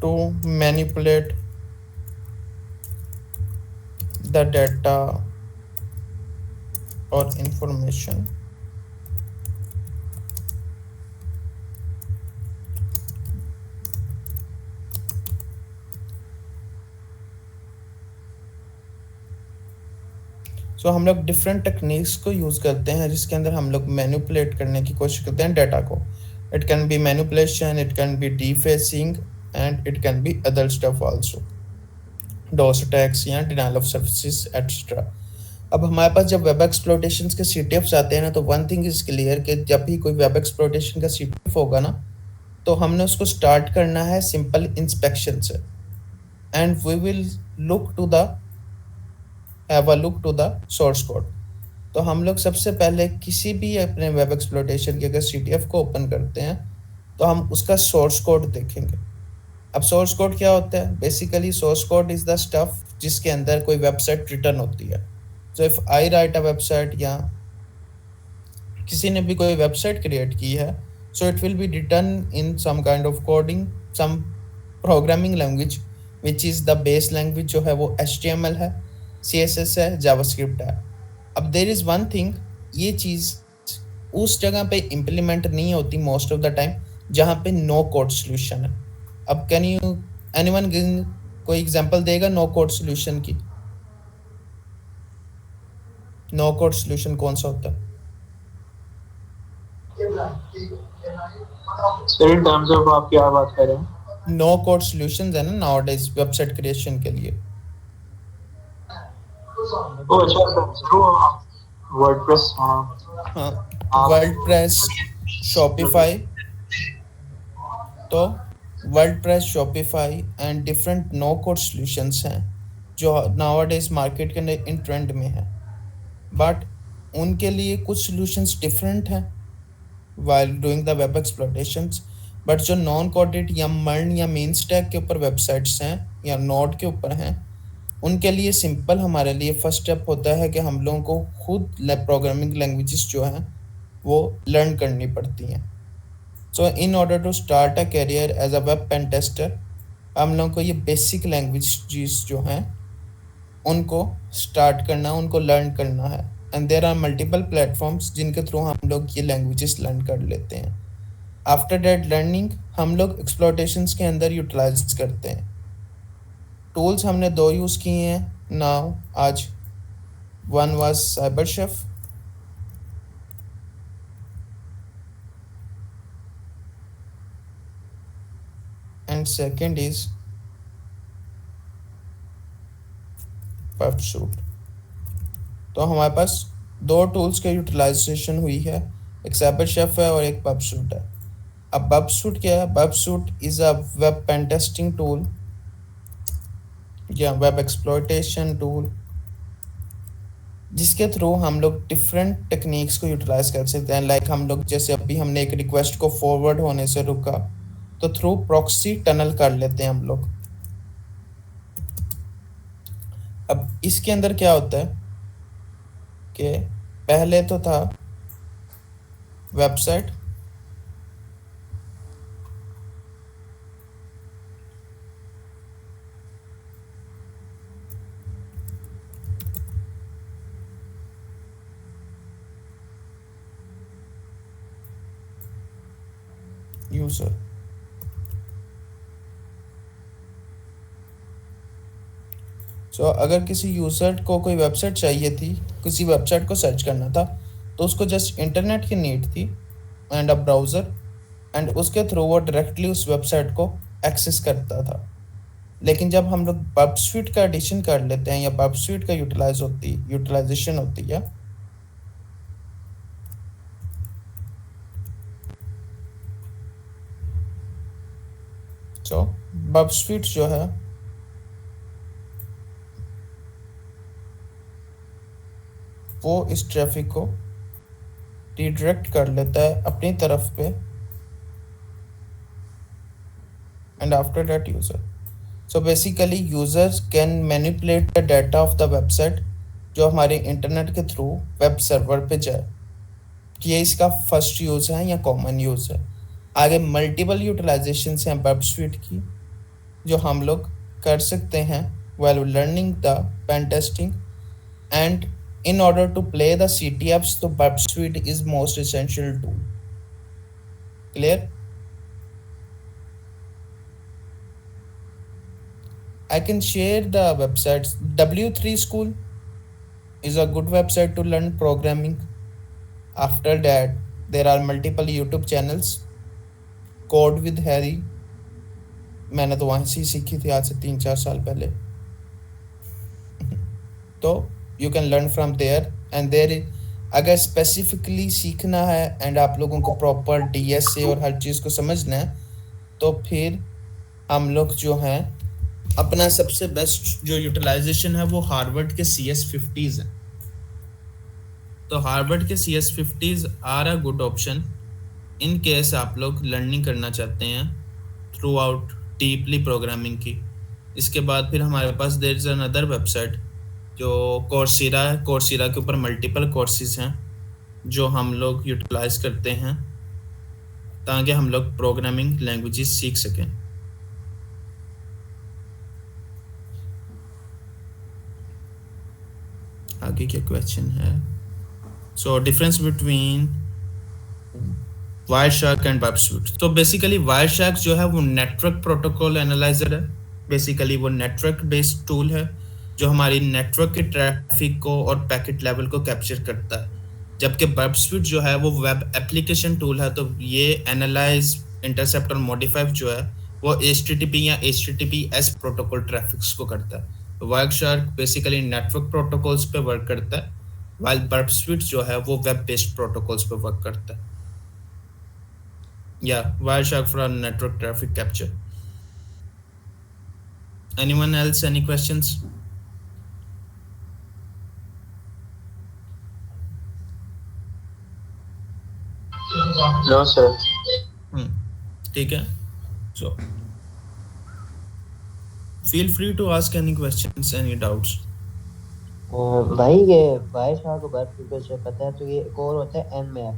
to manipulate the data or information सो हम लोग डिफरेंट टेक्निक्स को यूज़ करते हैं जिसके अंदर हम लोग मैनिपुलेट करने की कोशिश करते हैं डाटा को. It can be manipulation, it can be defacing and it can be other stuff also, DoS attacks या डिनाइल ऑफ सर्विसेज एट्सेट्रा. अब हमारे पास जब वेब एक्सप्लोटेशन के CTFs आते हैं ना, तो वन थिंग इज क्लियर कि जब भी कोई वेब एक्सप्लोटेशन का CTF होगा ना, तो हमने उसको स्टार्ट करना है सिंपल इंस्पेक्शन से, and we will look to the have a look to the source code. तो हम लोग सबसे पहले किसी भी अपने वेब एक्सप्लोटेशन के अगर CTF को ओपन करते हैं तो हम उसका सोर्स कोड देखेंगे. अब सोर्स कोड क्या होता है? Basically source code is the stuff जिसके अंदर कोई वेबसाइट रिटर्न होती है. So if I write a website या किसी ने भी कोई वेबसाइट क्रिएट की है, so it will be written in some kind of coding, some programming language which is the base language जो है वो HTML है, CSS है, जावास्क्रिप्ट है. अब देर इज़ वन थिंग, ये चीज़ उस जगह पे इम्प्लीमेंट नहीं होती मोस्ट ऑफ द टाइम जहाँ पे नो कोड सोल्यूशन है. अब कैन यू एनीवन कोई एग्जांपल देगा नो कोड सोल्यूशन की? नो कोड सोल्यूशन कौन सा होता है? सर इन टर्म्स ऑफ आप क्या बात कर रहे हैं? नो कोड सॉल्यूशंस है ना नाउअडेज वेबसाइट क्रिएशन के लिए. ओ अच्छा सर, वर्डप्रेस. हाँ, वर्डप्रेस, शॉपिफाई. तो WordPress, Shopify and different no code solutions हैं जो नाउअडेज मार्केट के अंदर इन ट्रेंड में है. बट उनके लिए कुछ सॉल्यूशंस डिफरेंट हैं while doing the web exploitations. But जो नॉन कोडेड या मर्न या मेन स्टैक के ऊपर वेबसाइट्स हैं या नोड के ऊपर हैं, उनके लिए सिंपल हमारे लिए फर्स्ट स्टेप होता है कि हम लोगों को खुद प्रोग्रामिंग लैंग्वेजेस जो हैं वो लर्न करनी पड़ती हैं. So in order to start a career as a web pen tester, हम लोगों को ये बेसिक लैंग्वेजेस जो हैं उनको स्टार्ट करना, उनको लर्न करना है. And there are multiple platforms जिनके थ्रू हम लोग ये लैंग्वेजेस लर्न कर लेते हैं. आफ्टर दैट लर्निंग हम लोग एक्सप्लॉयटेशंस के अंदर यूटिलाइज करते हैं. टूल्स हमने 2 यूज़ किए हैं नाउ आज. One was CyberChef and second is Burp Suite. तो हमारे पास 2 टूल्स के यूटिलाइजेशन हुई है, एक साइबर शेफ है और एक पबसूट है. अब पबसूट क्या है? Burp Suite is a web pen testing tool या वेब एक्सप्लॉयटेशन टूल जिसके थ्रू हम लोग डिफरेंट टेक्निक्स को यूटिलाइज कर सकते हैं. लाइक हम लोग जैसे अभी हमने एक रिक्वेस्ट को फॉरवर्ड होने से रुका तो थ्रू प्रॉक्सी टनल कर लेते हैं हम लोग. अब इसके अंदर क्या होता है कि पहले तो था वेबसाइट, यूजर. सो अगर किसी यूज़र को कोई वेबसाइट चाहिए थी, किसी वेबसाइट को सर्च करना था, तो उसको जस्ट इंटरनेट की नीड थी एंड अ ब्राउज़र, एंड उसके थ्रू वो डायरेक्टली उस वेबसाइट को एक्सेस करता था. लेकिन जब हम लोग पबसूट का एडिशन कर लेते हैं या पबसूट का यूटिलाइजेशन होती है, सो पबसूट जो है वो इस ट्रैफिक को रिडायरेक्ट कर लेता है अपनी तरफ पे, and after that user. So basically users can manipulate the data of the website जो हमारे इंटरनेट के थ्रू वेब सर्वर पे जाए. ये इसका फर्स्ट यूज़ है या कॉमन यूज़ है. आगे मल्टीपल यूटिलाइजेशन हैं पबसूट की जो हम लोग कर सकते हैं while learning the pen testing, and in order to play the CTFs तो pubsuit is most essential tool. Clear? I can share the websites. W3 School is a good website to learn programming. After that, there are multiple YouTube channels. Code with Harry, मैंने तो वहाँ से ही सीखी थी आज से 3-4 साल पहले. तो you can learn from there. And there अगर स्पेसिफिकली सीखना है एंड आप लोगों को प्रॉपर DSA और हर चीज़ को समझना है, तो फिर हम लोग जो हैं अपना सबसे बेस्ट जो यूटिलाइजेशन है वो हार्वर्ड के CS50s है. तो हार्वर्ड के CS50s are a good option in case आप लोग लर्निंग करना चाहते हैं थ्रू आउट डीपली प्रोग्रामिंग की. इसके बाद फिर हमारे पास देयर इज अनदर वेबसाइट जो कोर्सेरा है. कोर्सेरा के ऊपर मल्टीपल कोर्सेज हैं जो हम लोग यूटिलाइज करते हैं ताकि हम लोग प्रोग्रामिंग लैंग्वेजेस सीख सकें. आगे क्या क्वेश्चन है? So difference between Wireshark and Burp Suite. तो बेसिकली वायरशार्क जो है वो नेटवर्क प्रोटोकॉल एनालाइजर है. बेसिकली वो नेटवर्क बेस्ड टूल है जो हमारी नेटवर्क के ट्रैफिक को और पैकेट लेवल को कैप्चर करता है. जबकि बर्बस्वीट जो है वो वेब एप्लीकेशन टूल है. तो ये एनालाइज, इंटरसेप्ट और मॉडिफाई जो है वो HTTP या HTTPS प्रोटोकॉल ट्रैफिक्स को करता है. वायरशार्क बेसिकली नेटवर्क प्रोटोकॉल्स पे वर्क करता है, while बर्बस्वीट जो है वो वेब बेस्ड प्रोटोकॉल्स पे वर्क करता है. Wireshark for network traffic capture. Anyone else? Any questions? No sir. ठीक है. So feel free to ask any questions, any doubts. भाई ये वायरशार्क को बर्बस्वीट से पता है, तो ये एक और होता है Nmap,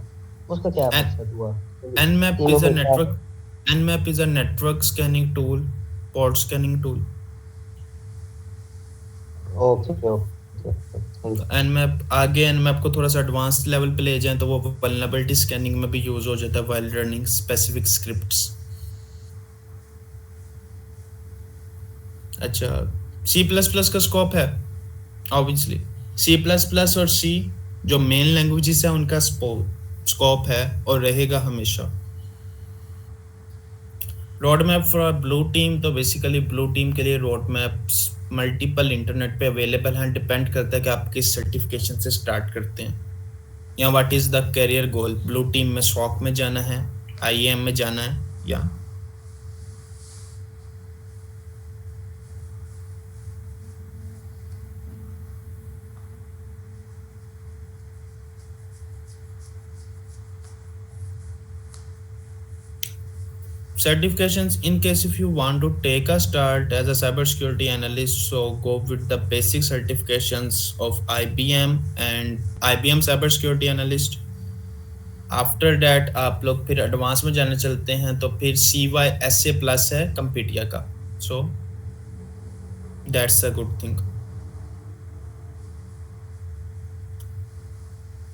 उसका क्या मकसद हुआ? Nmap is a network scanning tool, port scanning tool. Okay. Nmap को थोड़ा सा एडवांस लेवल पे ले जाएं तो वो वल्नरेबिलिटी स्कैनिंग में भी यूज हो जाता है while running specific scripts. अच्छा, C++ का स्कोप है ऑब्वियसली. C++ और C जो मेन लैंग्वेजेस है उनका स्कोप है और रहेगा हमेशा. Road map for blue team. तो बेसिकली ब्लू टीम के लिए रोड मैप्स मल्टीपल इंटरनेट पे अवेलेबल हैं. डिपेंड करता है कि आप किस सर्टिफिकेशन से स्टार्ट करते हैं या what is the career goal. Blue team में SOC में जाना है, IAM में जाना है या certifications. In case if you want to take a start as a cybersecurity analyst, so go with the basic certifications of IBM and IBM cybersecurity analyst. After that आप लोग फिर एडवांस में जाने चलते हैं तो फिर CYSA plus है कंपीटिया का. So that's a good thing.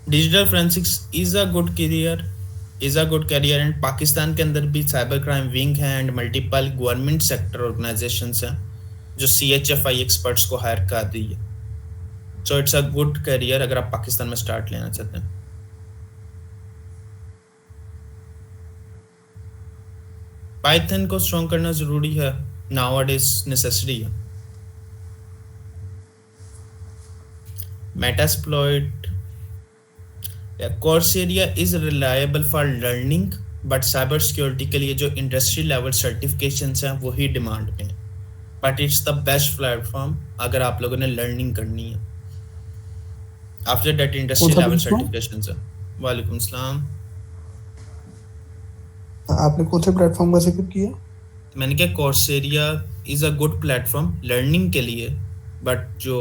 Digital forensics is a good career and Pakistan के अंदर भी साइबर क्राइम विंग है and multiple government sector organisations हैं जो CHFI एक्सपर्ट्स को हायर कर रही है. So it's a good career अगर आप पाकिस्तान में स्टार्ट लेना चाहते हैं. पाइथन को स्ट्रॉन्ग करना जरूरी है, नाउअडेज नेसेसरी है. Metasploit. Coursera is reliable for learning, but cyber security के लिए जो इंडस्ट्री लेवल सर्टिफिकेशंस हैं वही डिमांड में है. But it's the best platform अगर आप लोगों ने लर्निंग करनी है. After that industry level certifications है. वालेकुम सलाम. आपने कौन से प्लेटफॉर्म का जिक्र किया? मैंने कहा Coursera is a good platform learning के लिए, बट जो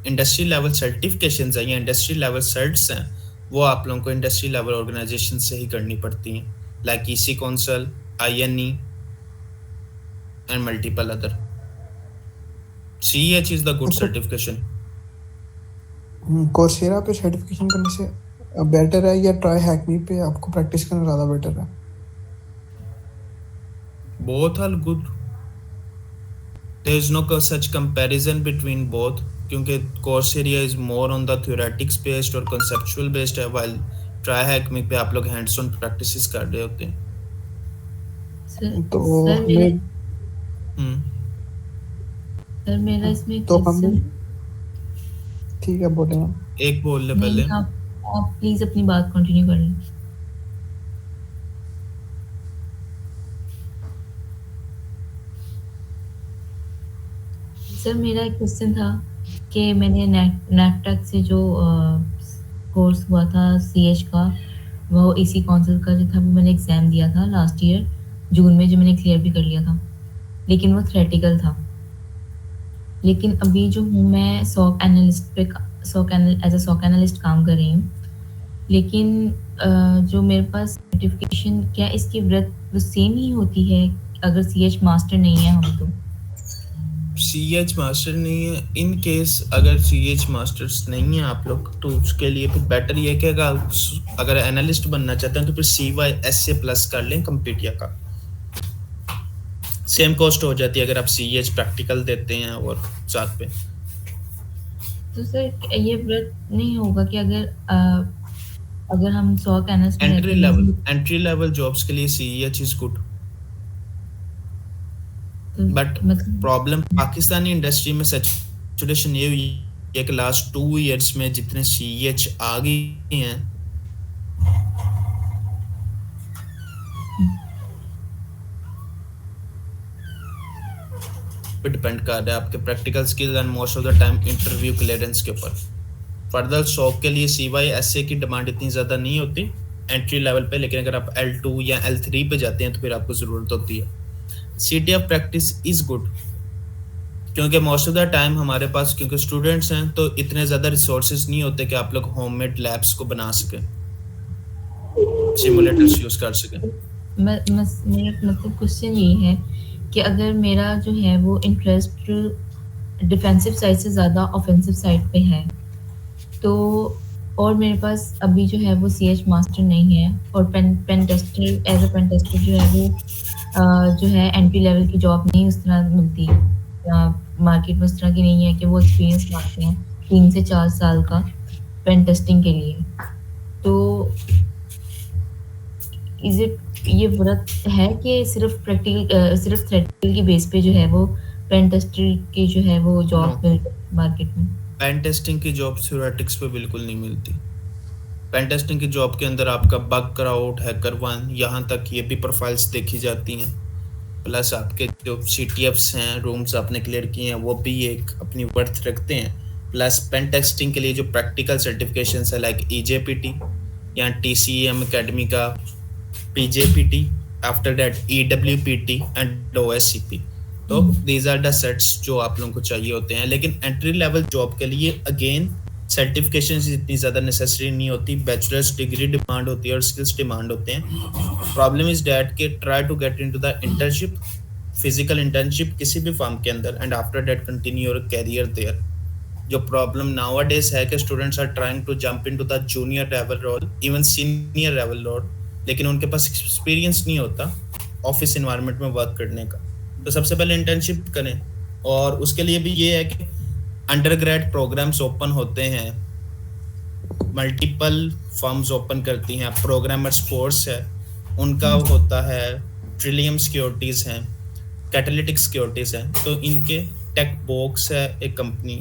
इंडस्ट्री लेवल सर्टिफिकेशंस हैं या इंडस्ट्री लेवल सर्ट्स हैं वो आप लोगों को इंडस्ट्री लेवल ऑर्गेनाइजेशन से ही करनी पड़ती हैं, like EC Council, INE and multiple other. CEH is the good certification. Coursera पे सर्टिफिकेशन करने से बेटर है या ट्राई हैकमी पे आपको प्रैक्टिस करना ज़्यादा बेटर है? Both are good. There is no such comparison between both. क्योंकि course area is more on the theoretics based और कंसेप्चुअल बेस्ड है, वाइल ट्राई हैकमिंग पे आप लोग हैंड्स ऑन प्रैक्टिसेस कर रहे होते हैं। तो मेरा हम्म सर मेरा इसमें तो हम क्वेश्चन ठीक है, बोले आप। एक बोल ले पहले। नहीं, आप प्लीज अपनी बात कंटिन्यू करें। सर मेरा एक क्वेश्चन था कि मैंने नेटटेक से जो कोर्स हुआ था सीएच का, वो इसी काउंसिल का जो था वो मैंने एग्ज़ाम दिया था लास्ट ईयर जून में, जो मैंने क्लियर भी कर लिया था, लेकिन वो थ्योरेटिकल था। लेकिन अभी जो हूँ मैं सॉक एनालिस्ट पे एज अ सॉक एनालिस्ट काम कर रही हूँ, लेकिन जो मेरे पास सर्टिफिकेशन, क्या इसकी व्रत वो सेम ही होती है अगर सीएच मास्टर नहीं है हम तो? CH मास्टर नहीं है, इन केस अगर CH मास्टर्स नहीं है आप लोग, तो उसके लिए फिर बेटर ये है कि अगर एनालिस्ट बनना चाहते हैं तो फिर CYSA प्लस कर लें कंप्यूटिया का। सेम कॉस्ट हो जाती है अगर आप CH प्रैक्टिकल देते हैं और साथ पे। तो सर ये व्रत नहीं होगा कि अगर हम SOC analyst entry level jobs के लिए CH is good, but problem Pakistani industry में सैचुरेशन ये हुई है कि लास्ट 2 इयर्स में जितने CH आ गई हैं, पे डिपेंड कर रहा है आपके practical skills and most of the time interview clearance के ऊपर। फर्दर शॉक के लिए CYSA की डिमांड इतनी ज़्यादा नहीं होती एंट्री लेवल पे, लेकिन अगर आप L2 या L3 पे जाते हैं तो फिर आपको ज़रूरत होती है। CTF प्रैक्टिस इज़ गुड, क्योंकि मोस्ट ऑफ द टाइम हमारे पास क्योंकि स्टूडेंट्स हैं तो इतने ज़्यादा रिसोर्सेज नहीं होते कि आप लोग होममेड लैब्स को बना सकें, सिमुलेटर्स यूज़ कर सकें। मेरा मतलब क्वेश्चन ये है कि अगर मेरा जो है वो इंटरेस्ट डिफेंसिव साइड से ज़्यादा ऑफेंसिव साइड पे है, तो और मेरे पास अभी जो है वो CH मास्टर नहीं है, और pen tester as a pen tester जो है वो जो है एंट्री लेवल की जॉब नहीं उस तरह मिलती, मार्केट में उस तरह की नहीं है कि वो एक्सपीरियंस मांगते हैं 3 से 4 साल का पेन टेस्टिंग के लिए। तो इज इट ये व्रत है कि सिर्फ थ्योरेटिकल की बेस पे जो है वो पेन टेस्टर की जो है वो जॉब मिलती है मार्केट में? पेन टेस्टिंग की जॉब थ्योरेटिक्स पे बिल्कुल नहीं मिलती। पेन टेस्टिंग की जॉब के अंदर आपका बग क्राउड, हैकर वन, यहाँ तक ये भी प्रोफाइल्स देखी जाती हैं, प्लस आपके जो CTFs हैं, रूम्स आपने क्लियर किए हैं, वो भी एक अपनी वर्थ रखते हैं। प्लस पेन टेस्टिंग के लिए जो प्रैक्टिकल सर्टिफिकेशन है लाइक EJPT या TCM अकेडमी का PJPT, after that EWPT and OSCP, तो दीज आर द सेट्स जो आप लोगों को चाहिए होते हैं। लेकिन एंट्री लेवल जॉब के लिए अगेन सर्टिफिकेशन इतनी ज़्यादा नेसेसरी नहीं होती, बैचलर्स डिग्री डिमांड होती है और स्किल्स डिमांड होते हैं। प्रॉब्लम इज डैट के try to get into the internship, physical internship किसी भी फर्म के अंदर, and after that continue your career there. जो प्रॉब्लम नाउअडेज है कि students are trying to jump into the junior level role, even senior level role, लेकिन उनके पास experience नहीं होता ऑफिस इन्वायरमेंट में वर्क करने का। तो सबसे पहले इंटर्नशिप करें, और उसके लिए भी ये है कि अंडरग्रेड प्रोग्राम्स ओपन होते हैं, मल्टीपल फर्म्स ओपन करती हैं, प्रोग्रामर्स कोर्स है उनका होता है, ट्रिलियम सिक्योरिटीज़ हैं, कैटालिटिक सिक्योरिटीज़ हैं, तो इनके टेक बॉक्स है एक company,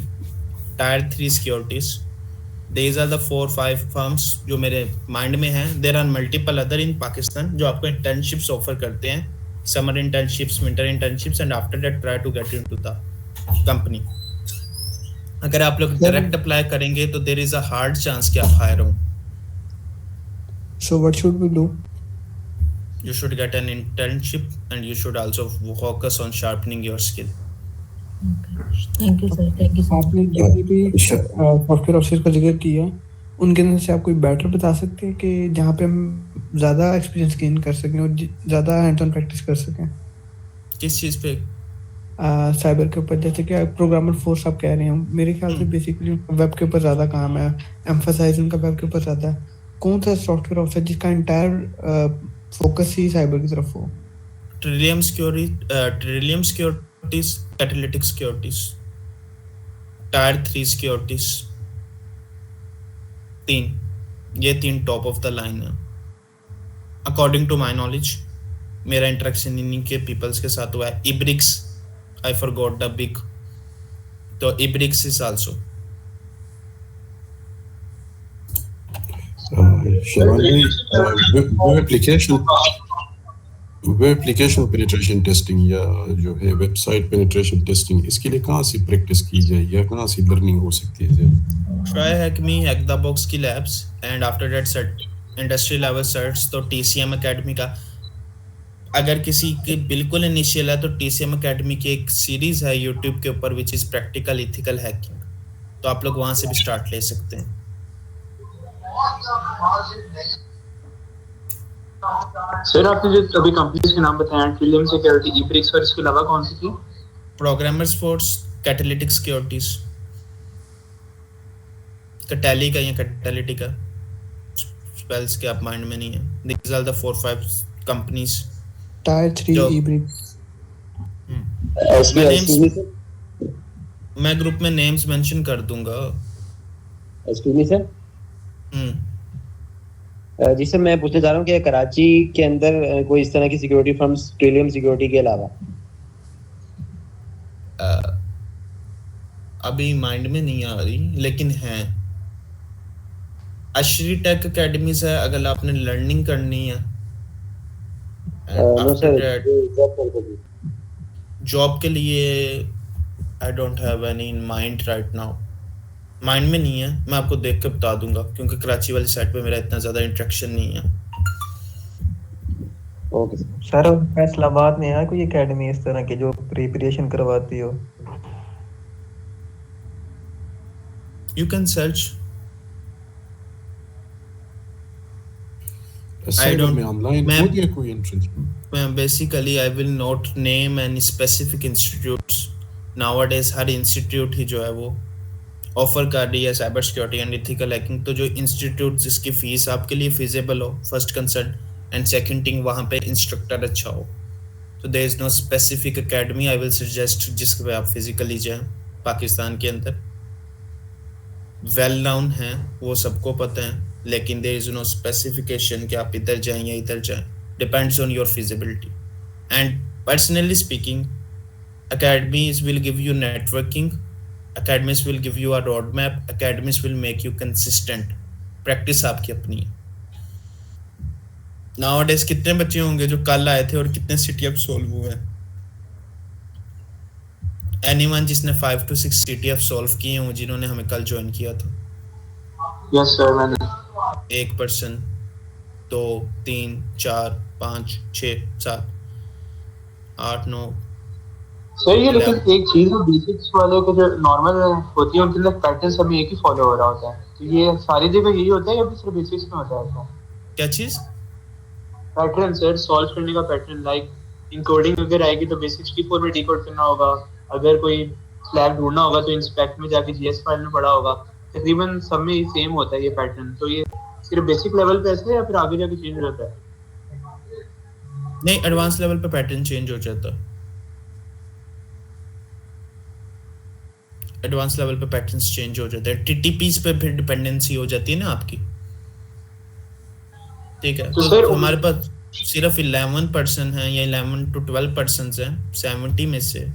tyre 3 securities, these are the 4-5 firms जो मेरे माइंड में हैं। there are multiple other in Pakistan जो आपको इंटर्नशिप्स ऑफर करते हैं, summer internships, winter internships, and after that try to get into the company. अगर आप लोग डायरेक्ट अप्लाई करेंगे तो there is a hard chance कि आप हायर हो। So what should we do? You should get an internship and you should also focus on sharpening your skill. Thank you sir, thank you sir. आपने जो भी software officer का जिक्र किया, उनके अंदर से आप कोई बेटर बता सकते हैं कि जहाँ पे हम ज़्यादा एक्सपीरियंस गेन कर सकें और ज़्यादा हैंड्स ऑन प्रैक्टिस कर सकें? किस चीज़ पे? साइबर के ऊपर, जैसे कि प्रोग्रामर फोर्स आप कह रहे हैं, मेरे ख्याल से बेसिकली वेब के ऊपर ज़्यादा काम है, एम्फसाइज उनका वेब के ऊपर ज़्यादा है। कौन सा सॉफ्टवेयर ऑफिसर जिसका इंटायर फोकस ही साइबर की तरफ हो? Trillium securities, catalytic securities, tyre 3 securities, 3, ये 3 टॉप ऑफ द लाइन है अकॉर्डिंग टू माई नॉलेज। मेरा इंटरेक्शन इन्हीं के पीपल्स के साथ हुआ है। इब्रिक्स, आई फॉरगॉट द बिग, तो इब्रिक्स इज आल्सो। शबान भाई, वेब एप्लीकेशन पेनिट्रेशन टेस्टिंग या जो है वेबसाइट पेनिट्रेशन टेस्टिंग, इसके लिए कहाँ से प्रैक्टिस की जाए या कहाँ से लर्निंग हो सकती है? Try hack me, hack the box की labs and after that cert industry level certs. तो TCM एकेडमी का अगर किसी के बिल्कुल इनिशियल है तो TCM एकेडमी की एक सीरीज है यूट्यूब के ऊपर which is practical ethical hacking, तो आप लोग वहाँ से भी स्टार्ट ले सकते हैं। सर आपने जो अभी कंपनीज के नाम बताए, ट्रिलियम सिक्योरिटी, इब्रिक्स और इसके अलावा कौन सी थी? प्रोग्रामर्स फोर्स, कैटालिटिक सिक्योरिटीज, कैटाली का या कैटालिटिक का स्पेल्स के आप माइंड में नहीं है। These are the 4-5 companies. Tier 3 जो- इब्रिक्स। मैं ग्रुप में नेम्स मेंशन कर दूंगा। Excuse me sir. जी सर, मैं पूछना चाह रहा हूँ कि कराची के अंदर कोई इस तरह की सिक्योरिटी फर्म्स ट्रिलियम सिक्योरिटी के अलावा अभी माइंड में नहीं आ रही, लेकिन हैं। अशरी टेक अकेडमीज है अगर आपने लर्निंग करनी है। नो सर, जॉब के लिए I don't have any in mind right now, mind में नहीं है। मैं आपको देख के बता दूंगा क्योंकि कराची वाली साइड पे मेरा इतना ज़्यादा इंटरेक्शन नहीं है। ओके सर, फैसलाबाद में है कोई एकेडमी इस तरह की जो प्रिपरेशन करवाती हो? You can search. साइबर में ऑनलाइन मैं- हो गया कोई entrance? Basically I will not name any specific institutes. Nowadays हर इंस्टीट्यूट ही जो है वो ऑफर कर रही है cyber security and ethical hacking. तो जो इंस्टीट्यूट जिसकी फीस आपके लिए फिजिबल हो, first concern, and second thing वहाँ पे इंस्ट्रक्टर अच्छा हो। तो there is no specific academy I will suggest जिसके पे आप फिजिकली जाएं। पाकिस्तान के अंदर वेल नाउन हैं, वो सबको पता है, लेकिन देयर इज नो स्पेसिफिकेशन कि आप इधर जाएं या इधर जाएं। Depends on your feasibility and personally speaking academies will give you networking, academies will give you a roadmap, academies will make you consistent. Practice आपकी अपनी है। Nowadays कितने बच्चे होंगे जो कल आए थे और कितने CTF सॉल्व हुए हैं? Anyone जिसने 5 to 6 CTF सॉल्व किए हों जिन्होंने हमें कल ज्वाइन किया था? यस सर, मैंने 1%, 2, 3, 4, 5, 6, 7, 8, 9। सर ये लेकिन एक चीज है, बेसिक्स वाले को जो नॉर्मल होती है उनके अंदर पैटर्न सभी एक ही फॉलो हो रहा होता है। तो ये सारी जगह यही होता है या फिर सिर्फ बेसिक्स में होता है ऐसा? क्या चीज? पैटर्न सर, सॉल्व करने का पैटर्न, लाइक इनकोडिंग अगर आएगी तो बेसिक 64 में डिकोड करना होगा, अगर कोई फ्लैग ढूंढना होगा तो इंस्पेक्ट में जाके जीएस फाइल में पढ़ा होगा। तकरीबन सब में सेम होता है ये पैटर्न। तो ये सिर्फ बेसिक लेवल पे ऐसा है या फिर आगे जाके चेंज हो जाता है? नहीं, एडवांस लेवल पे पैटर्न चेंज हो जाता है। एडवांस लेवल पे पैटर्न्स चेंज हो जाते हैं। टीटीपीस पे फिर डिपेंडेंसी हो जाती है ना आपकी, ठीक है। तो हमारे पास सिर्फ 11% हैं या 11 to 12% हैं 70 में से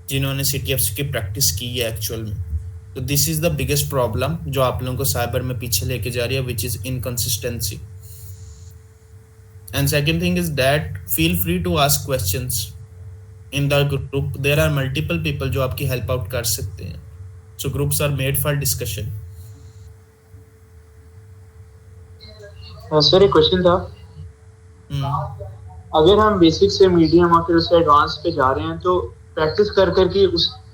जिन्होंने CTFs की प्रैक्टिस की है एक्चुअल में। तो this is the biggest problem जो आप लोगों को साइबर में पीछे लेके जा रही है, which is inconsistency. And second thing is that feel free to ask questions in the group. There are multiple people जो आपकी हेल्प आउट कर सकते हैं। So groups are made for discussion. Sir एक क्वेश्चन था, अगर हम बेसिक से मीडियम और फिर उससे एडवांस पे जा रहे हैं तो प्रैक्टिस कर करके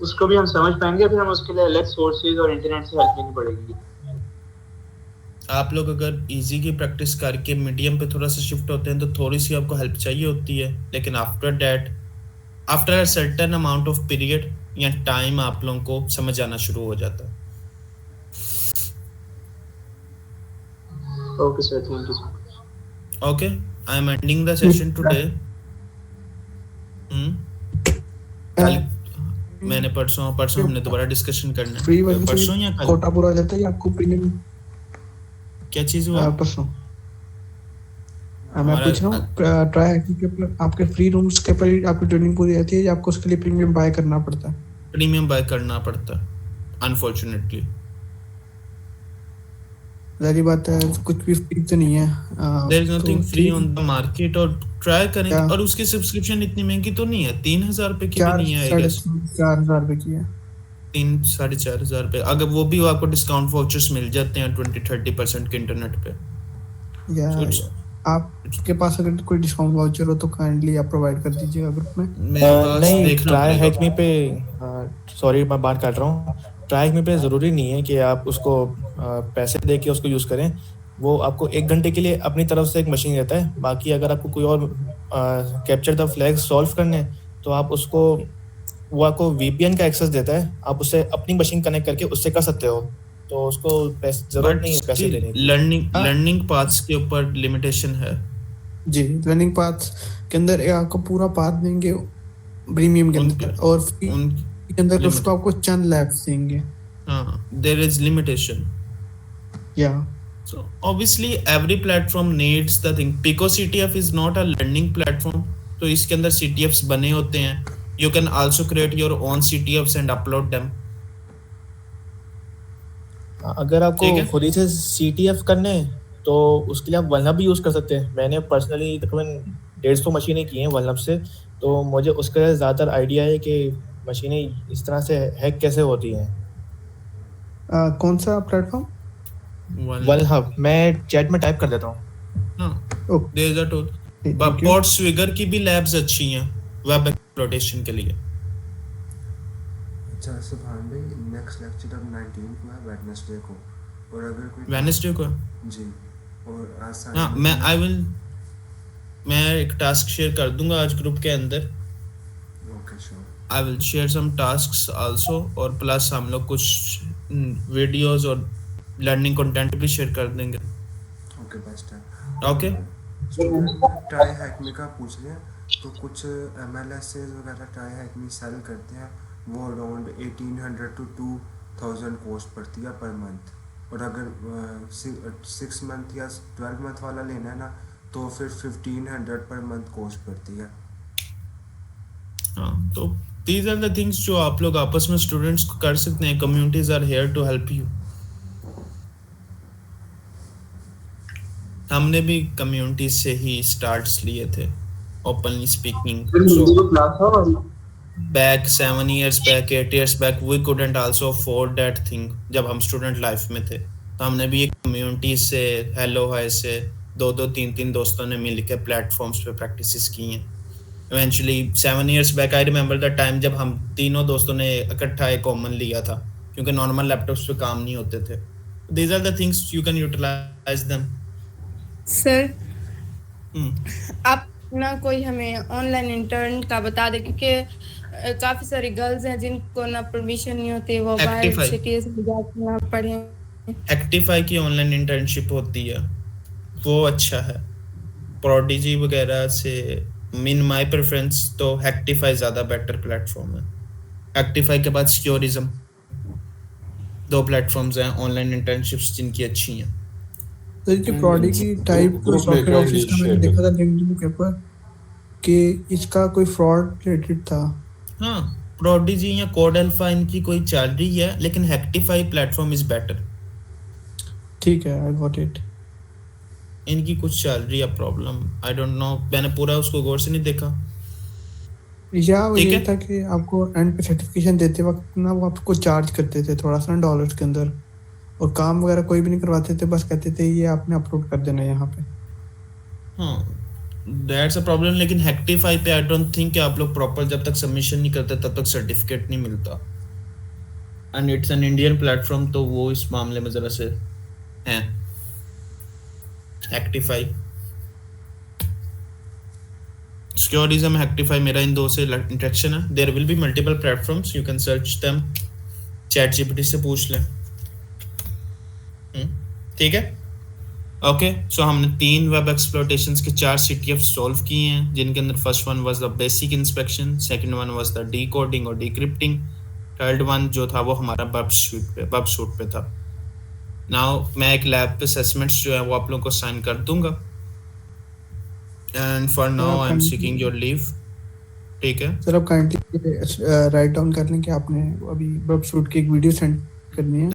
उसको भी हम समझ पाएंगे या फिर हम उसके लिए अलग सोर्सेज और इंटरनेट से हेल्प लेनी पड़ेगी? आप लोग अगर इजी की प्रैक्टिस करके मीडियम पे थोड़ा सा शिफ्ट होते हैं तो थोड़ी सी आपको हेल्प चाहिए होती है, लेकिन after that after a certain amount of period या टाइम आप लोगों को समझ आना शुरू हो जाता है। Okay sir, thank you so much. Okay, I am ending the session today. मैंने परसों हमने दोबारा डिस्कशन करना फ्री है, वर्जन परसों या से कल? कोटा पूरा हो जाता है या आपको प्रीमियम? क्या चीज़ हुआ? परसों मैं हमारा पूछ रहा हूँ ट्राई हैकिंग के ऊपर आपके फ्री रूम्स के ऊपर ही आपकी ट्रेनिंग पूरी रहती है या आपको उसके लिए प्रीमियम बाय करना पड़ता है? प्रीमियम बाय करना पड़ता है अनफॉर्चुनेटली। जारी बात है कुछ भी फ्री तो नहीं है। देयर इज तो नथिंग फ्री ठीक ऑन द मार्केट, और ट्राई करेंगे। क्या और उसकी सब्सक्रिप्शन इतनी महंगी तो नहीं है, 3,000 रुपए की भी चार नहीं है आई साढ़े गेस। 4,000 रुपए की है। 3-4,500 रुपए, अगर वो भी आपको डिस्काउंट वाउचर्स मिल जाते हैं 20-30% के इंटरनेट पे। या So it's- आपके पास अगर कोई डिस्काउंट वाउचर हो तो काइंडली आप प्रोवाइड कर दीजिएगा ग्रुप में। मेरे पास नहीं, देखना ट्राई पड़ेगा। हैक मी पे सॉरी मैं बात काट रहा हूँ। ट्राई हैक मी पे ज़रूरी नहीं है कि आप उसको पैसे दे के उसको यूज़ करें। वो आपको 1 घंटे के लिए अपनी तरफ से एक मशीन देता है। बाकी अगर आपको कोई और कैप्चर द फ्लैग सॉल्व करने हैं, तो आप उसको वो आपको वीपीएन का एक्सेस देता है। आप उससे अपनी मशीन कनेक्ट करके उससे कर सकते हो। तो उसको ज़रूरत बट नहीं है पैसे देने की। लर्निंग पाथ्स के ऊपर लिमिटेशन है। जी लर्निंग पाथ के अंदर आपको पूरा पाथ देंगे प्रीमियम के अंदर, और फ्री के अंदर उसको आपको चंद लैब्स देंगे। हाँ, देयर इज लिमिटेशन। या So obviously every platform needs the thing. Pico CTF is not a learning platform. तो इसके अंदर CTFs बने होते हैं. You can also create your own CTFs and upload them. अगर आपको खुद ही से CTF करने हैं, तो उसके लिए आप वनहब भी यूज़ कर सकते हैं। मैंने पर्सनली तकरीबन 150 मशीनें की हैं वनहब से, तो मुझे उसका ज़्यादातर आइडिया है कि मशीनें इस तरह से हैक कैसे होती हैं। कौन सा प्लेटफॉर्म? वनहब, मैं चैट में टाइप कर देता हूँ। हाँ, there is a tool. Portswigger की भी labs अच्छी हैं वेब एक्सप्लॉइटेशन के लिए। अच्छा सुभान भाई, नेक्स्ट लेक्चर अब 19 को है, वेडनेसडे को, और अगर कोई वेडनेसडे को जी, और आज हाँ मैं एक टास्क शेयर कर दूंगा आज ग्रुप के अंदर। Okay sure, I will share some tasks also, और प्लस हम लोग कुछ वीडियोस और लर्निंग कंटेंट भी शेयर कर देंगे। ओके बेस्ट है। ओके, ट्राई हैक मी का पूछ रहे हैं, तो कुछ MLSs वगैरह ट्राई हैक मी सेल करते हैं, वो अराउंड 1800 to 2000 कॉस्ट पड़ती है पर मंथ। और अगर 6 मंथ या 12 मंथ वाला लेना है ना, तो फिर 1500 पर मंथ कॉस्ट पड़ती है। हाँ, तो these are the things जो आप लोग आपस में स्टूडेंट्स को कर सकते हैं। Communities are here to help you. हमने भी कम्युनिटी से ही स्टार्ट्स लिए थे, openly speaking. Back 7 years back, 8 years back, we couldn't also afford that thing जब हम स्टूडेंट लाइफ में थे। तो हमने भी एक कम्युनिटी से, हेलो हाय से 2-2, 3-3 दोस्तों ने मिल के प्लेटफॉर्म्स पे प्रैक्टिसेस की हैं। Eventually 7 years back I remember the time जब हम तीनों दोस्तों ने इकट्ठा एक कॉमन लिया था, क्योंकि नॉर्मल लैपटॉप्स पे काम नहीं होते थे। These are the things you can utilize them. Sir आप ना कोई हमें ऑनलाइन इंटर्न का बता दे, क्योंकि काफी सारी गर्ल्स हैं जिनको ना परमिशन नहीं होती, वो बाहर सिटीज में जाके ना पढ़े। एक्टिफाई की ऑनलाइन इंटर्नशिप होती है, वो अच्छा है। प्रोडिजी वगैरह से इन माय प्रेफरेंस तो एक्टिफाई ज़्यादा बेटर प्लेटफॉर्म है। एक्टिफाई के बाद सिक्योरिज्म, 2 प्लेटफॉर्म्स हैं ऑनलाइन इंटर्नशिप्स जिनकी अच्छी हैं। तो ये प्रोडिजी टाइप सॉफ्टवेयर ऑफिस का मैंने देखा था लिंक्डइन के ऊपर कि इसका कोई फ्रॉड रिलेटेड था। हाँ, प्रोडिजी या कोड अल्फा इनकी कोई चल रही है, लेकिन एक्टिफाई प्लेटफॉर्म इज बेटर। ठीक है, आई गॉट इट। इनकी कुछ चल रही है प्रॉब्लम, आई डोंट नो, मैंने पूरा उसको गौर से नहीं देखा। या वो ये था कि आपको एंड पे सर्टिफिकेशन देते वक्त ना वो आपको चार्ज करते थे थोड़ा सा डॉलर्स के अंदर, और काम वगैरह कोई भी नहीं करवाते थे, बस कहते थे ये आपने अपलोड कर देना यहाँ पे। हाँ, दैट्स अ प्रॉब्लम। लेकिन एक्टिफाई पे आई डोंट थिंक कि आप लोग प्रॉपर जब तक सबमिशन नहीं करते तब तक सर्टिफिकेट नहीं मिलता, and it's an Indian platform, तो वो इस मामले में जरा से है एक्टिफाई। सिक्योरिज्म, एक्टिफाई, मेरा इन दो से इंटरेक्शन है। There will be multiple platforms, you can search them, ChatGPT से पूछ लें। ठीक है, ओके सो हमने 3 वेब एक्सप्लॉयटेशंस के 4 CTF सॉल्व किए हैं, जिनके अंदर first one was the basic inspection, second one was the decoding और डिक्रिप्टिंग, थर्ड वन जो था वो हमारा वेब सूट पे था। नाउ मैं एक लैब असेसमेंट्स जो है वो आप लोगों को साइन कर दूंगा, and for now I am seeking your leave. ठीक है सर, आप काइंडली राइट डाउन कर लें कि आपने अभी वेब शूट की एक वीडियो सेंड करनी है।